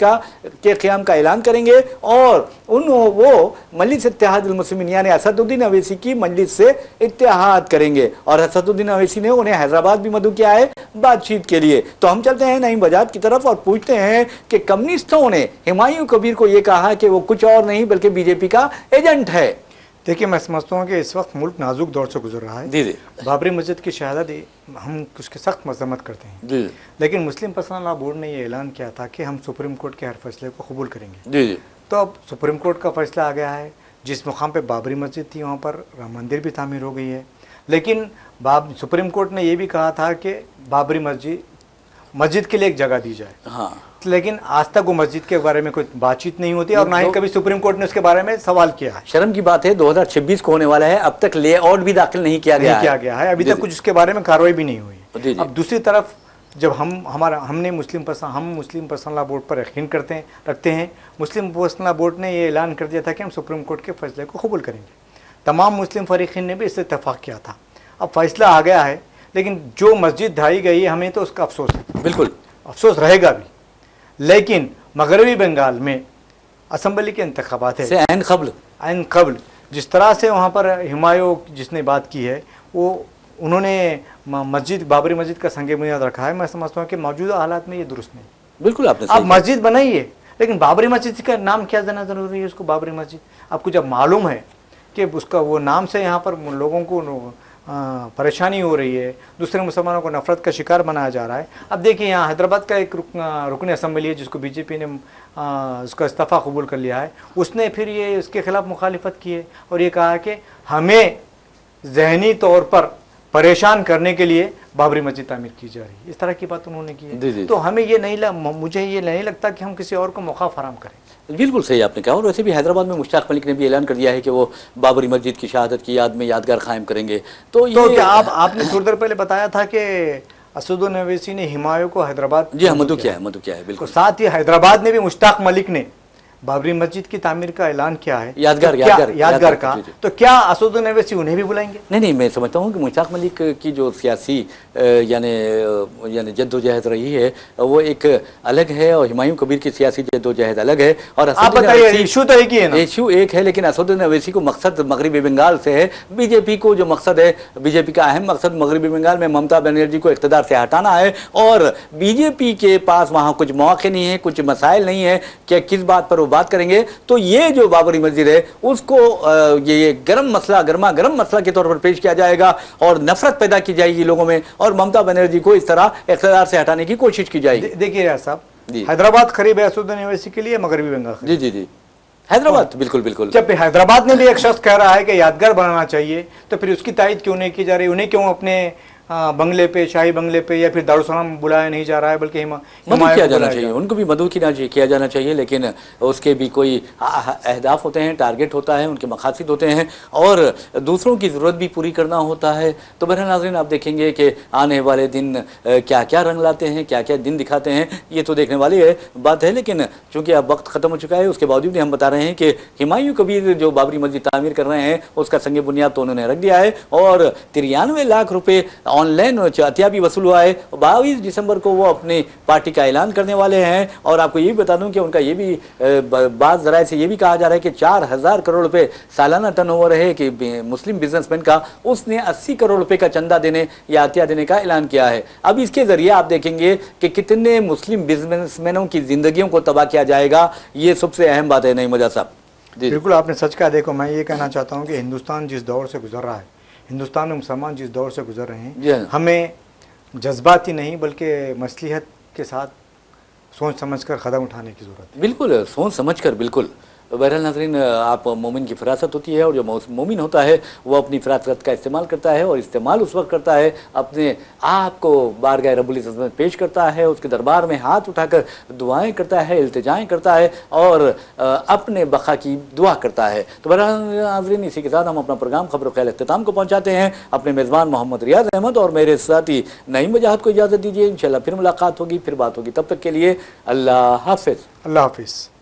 [SPEAKER 1] کے قیام کا اعلان کریں گے, اور وہ مجلس اتحاد المسلمین یعنی اسد الدین اویسی کی مجلس سے اتحاد کریں گے. اور اسد الدین اویسی نے انہیں حیدرآباد بھی مدعو کیا ہے بات چیت کے لیے. تو ہم چلتے ہیں نعیم بجاج کی طرف اور پوچھتے ہیں کہ کمیونسٹوں نے ہمایوں کبیر کو یہ کہا کہ وہ کچھ اور نہیں بلکہ بی جے پی کا ایجنٹ ہے.
[SPEAKER 2] دیکھیے میں سمجھتا ہوں کہ اس وقت ملک نازک دور سے گزر رہا ہے.
[SPEAKER 1] جی جی,
[SPEAKER 2] بابری مسجد کی شہادت ہم اس کی سخت مذمت کرتے ہیں,
[SPEAKER 1] جی
[SPEAKER 2] لیکن مسلم پرسنل لاء بورڈ نے یہ اعلان کیا تھا کہ ہم سپریم کورٹ کے ہر فیصلے کو قبول کریں گے.
[SPEAKER 1] جی جی,
[SPEAKER 2] تو اب سپریم کورٹ کا فیصلہ آ گیا ہے. جس مقام پہ بابری مسجد تھی وہاں پر رام مندر بھی تعمیر ہو گئی ہے, لیکن سپریم کورٹ نے یہ بھی کہا تھا کہ بابری مسجد کے لیے ایک جگہ دی جائے.
[SPEAKER 1] ہاں,
[SPEAKER 2] لیکن آج تک وہ مسجد کے بارے میں کوئی بات چیت نہیں ہوتی, اور نہ ہی کبھی سپریم کورٹ نے اس کے بارے میں سوال کیا ہے.
[SPEAKER 1] شرم کی بات ہے 2026 کو ہونے والا ہے, اب تک لے آؤٹ بھی داخل نہیں کیا گیا
[SPEAKER 2] ہے, ابھی تک کچھ اس کے بارے میں کارروائی بھی نہیں ہوئی. اب دوسری طرف جب ہم نے مسلم پرسنل لاء بورڈ پر یقین رکھتے ہیں, مسلم پرسنل لاء بورڈ نے یہ اعلان کر دیا تھا کہ ہم سپریم کورٹ کے فیصلے کو قبول کریں گے. تمام مسلم فریقین نے بھی اس سے اتفاق کیا تھا. اب فیصلہ آ گیا ہے, لیکن جو مسجد ڈھائی گئی ہے ہمیں تو اس کا افسوس ہے,
[SPEAKER 1] بالکل
[SPEAKER 2] افسوس رہے گا بھی. لیکن مغربی بنگال میں اسمبلی کے انتخابات ہے, عین قبل جس طرح سے وہاں پر ہمایوں جس نے بات کی ہے, وہ انہوں نے بابری مسجد کا سنگ بنیاد رکھا ہے. میں سمجھتا ہوں کہ موجودہ حالات میں یہ درست نہیں.
[SPEAKER 1] بالکل آپ نے
[SPEAKER 2] آپ مسجد بنائیے, لیکن بابری مسجد کا نام کیا دینا ضروری ہے اس کو؟ بابری مسجد آپ کو جب معلوم ہے کہ اس کا وہ نام سے یہاں پر لوگوں کو परेशानी हो रही है, दूसरे मुसलमानों को नफरत का शिकार बनाया जा रहा है। अब देखिए यहाँ हैदराबाद का एक रुकन असम्बली है जिसको बीजेपी ने उसका इस्तीफ़ा कबूल कर लिया है, उसने फिर ये उसके खिलाफ मुखालिफत की है और ये कहा कि हमें ज़हनी तौर पर परेशान करने के लिए बाबरी मस्जिद तामीर की जा रही है, इस तरह की बात उन्होंने की है। तो हमें ये नहीं मुझे ये नहीं लगता कि हम किसी और को मौका फराहम करें।
[SPEAKER 1] बिल्कुल सही आपने कहा। और वैसे भी हैदराबाद में मुश्ताक मलिक ने भी ऐलान कर दिया है कि वो बाबरी मस्जिद की शहादत की याद में यादगार कायम करेंगे। तो
[SPEAKER 2] क्या आपने थोड़ी देर पहले बताया था कि असदुद्दीन ओवैसी ने हुमायूं को हैदराबाद
[SPEAKER 1] जी हाँ मधु किया है बिल्कुल।
[SPEAKER 2] साथ ही हैदराबाद में भी मुश्ताक मलिक ने बाबरी मस्जिद की तामीर का ऐलान किया है, यादगार का। तो क्या असदुद्दीन ओवैसी उन्हें भी बुलाएंगे?
[SPEAKER 1] नहीं, मैं समझता हूँ कि मुश्ताक मलिक की जो सियासी यानी जद्दोजहद रही है वो एक अलग है और हुमायूं कबीर की सियासी जद्दोजहद अलग है। और
[SPEAKER 2] आप बताइए, इशू तो एक ही है ना?
[SPEAKER 1] इशू एक है, लेकिन असदुद्दीन ओवैसी को मकसद मगरबी बंगाल से है। बीजेपी को जो मकसद है, बीजेपी का अहम मकसद मगरबी बंगाल में ममता बनर्जी को इक़्तिदार से हटाना है। और बीजेपी के पास वहाँ कुछ मौके नहीं है, कुछ मसाइल नहीं है कि किस बात पर वो बात करेंगे। तो ये जो बाबरी मस्जिद है उसको ये गर्मा गर्म मसला के तौर पर पेश किया जाएगा और नफरत पैदा की जाएगी लोगों में और ममता बनर्जी को इस तरह इक़्तिदार से हटाने की कोशिश की जाएगी।
[SPEAKER 2] देखिए रियाज साहब, हैदराबाद करीब है असदुद्दीन ओवैसी के लिए, मगरबी बंगाल
[SPEAKER 1] जी हैदराबाद बिल्कुल।
[SPEAKER 2] जब हैदराबाद में भी एक शख्स कह रहा है कि यादगार बनाना चाहिए, तो फिर उसकी तायद क्यों नहीं की जा रही? उन्हें क्यों अपने बंगले पे, शाही बंगले पे या फिर दारुसलाम बुलाया नहीं जा रहा है, बल्कि
[SPEAKER 1] मदद किया जाना चाहिए? उनको भी मदद किया जाना चाहिए, लेकिन उसके भी कोई अहदाफ होते हैं, टारगेट होता है, उनके मकासद होते हैं और दूसरों की ज़रूरत भी पूरी करना होता है। तो बहरहाल नाज़रीन, आप देखेंगे कि आने वाले दिन क्या क्या रंग लाते हैं, क्या क्या दिन दिखाते हैं, ये तो देखने वाली है बात है। लेकिन चूँकि अब वक्त ख़त्म हो चुका है, उसके बावजूद भी हम बता रहे हैं कि हुमायूं कबीर जो बाबरी मस्जिद तामीर कर रहे हैं उसका संग बुनियाद तो उन्होंने रख दिया है और 93 लाख रुपये ऑनलाइन अतिया भी वसूल हुआ है। 22 दिसंबर को वो अपनी पार्टी का ऐलान करने वाले हैं। और आपको ये भी बता दूं कि उनका ये भी बात ज़राए से ये भी कहा जा रहा है कि 4000 करोड़ रुपए सालाना टर्नओवर है कि मुस्लिम बिजनेसमैन का, उसने 80 करोड़ रुपए का चंदा देने या अतिया देने का ऐलान किया है। अब इसके ज़रिए आप देखेंगे कि कितने मुस्लिम बिजनेसमैनों की ज़िंदगियों को तबाह किया जाएगा। ये सबसे अहम बात है। नहीं मजा साहब?
[SPEAKER 2] बिल्कुल आपने सच कहा। देखो, मैं ये कहना चाहता हूँ कि हिंदुस्तान जिस दौर से गुजर रहा है, हिंदुस्तान में मुसलमान जिस दौर से गुजर रहे हैं, हमें जज्बाती नहीं बल्कि मसलिहत के साथ सोच समझकर कदम उठाने की ज़रूरत है।
[SPEAKER 1] बिल्कुल सोच समझकर, बिल्कुल। बहरहाल नाज़रीन, आप मोमिन की फ़रासत होती है और जो मोमिन होता है वो अपनी फ़रासत का इस्तेमाल करता है और इस्तेमाल उस वक्त करता है अपने आप को बारगाह रब्बुल इज़्ज़त में पेश करता है, उसके दरबार में हाथ उठाकर दुआएं करता है, इल्तिजाएं करता है और अपने बका की दुआ करता है। तो बहरहाल नाज़रीन, इसी के साथ हम अपना प्रोग्राम खबर ख्याल इख्तिताम को पहुँचाते हैं। अपने मेज़बान मोहम्मद रियाज अहमद और मेरे साथी नईम वजाहत को इजाज़त दीजिए। इंशाअल्लाह फिर मुलाकात होगी, फिर बात होगी। तब तक के लिए अल्लाह हाफ़िज़।
[SPEAKER 2] अल्लाह हाफ़िज़।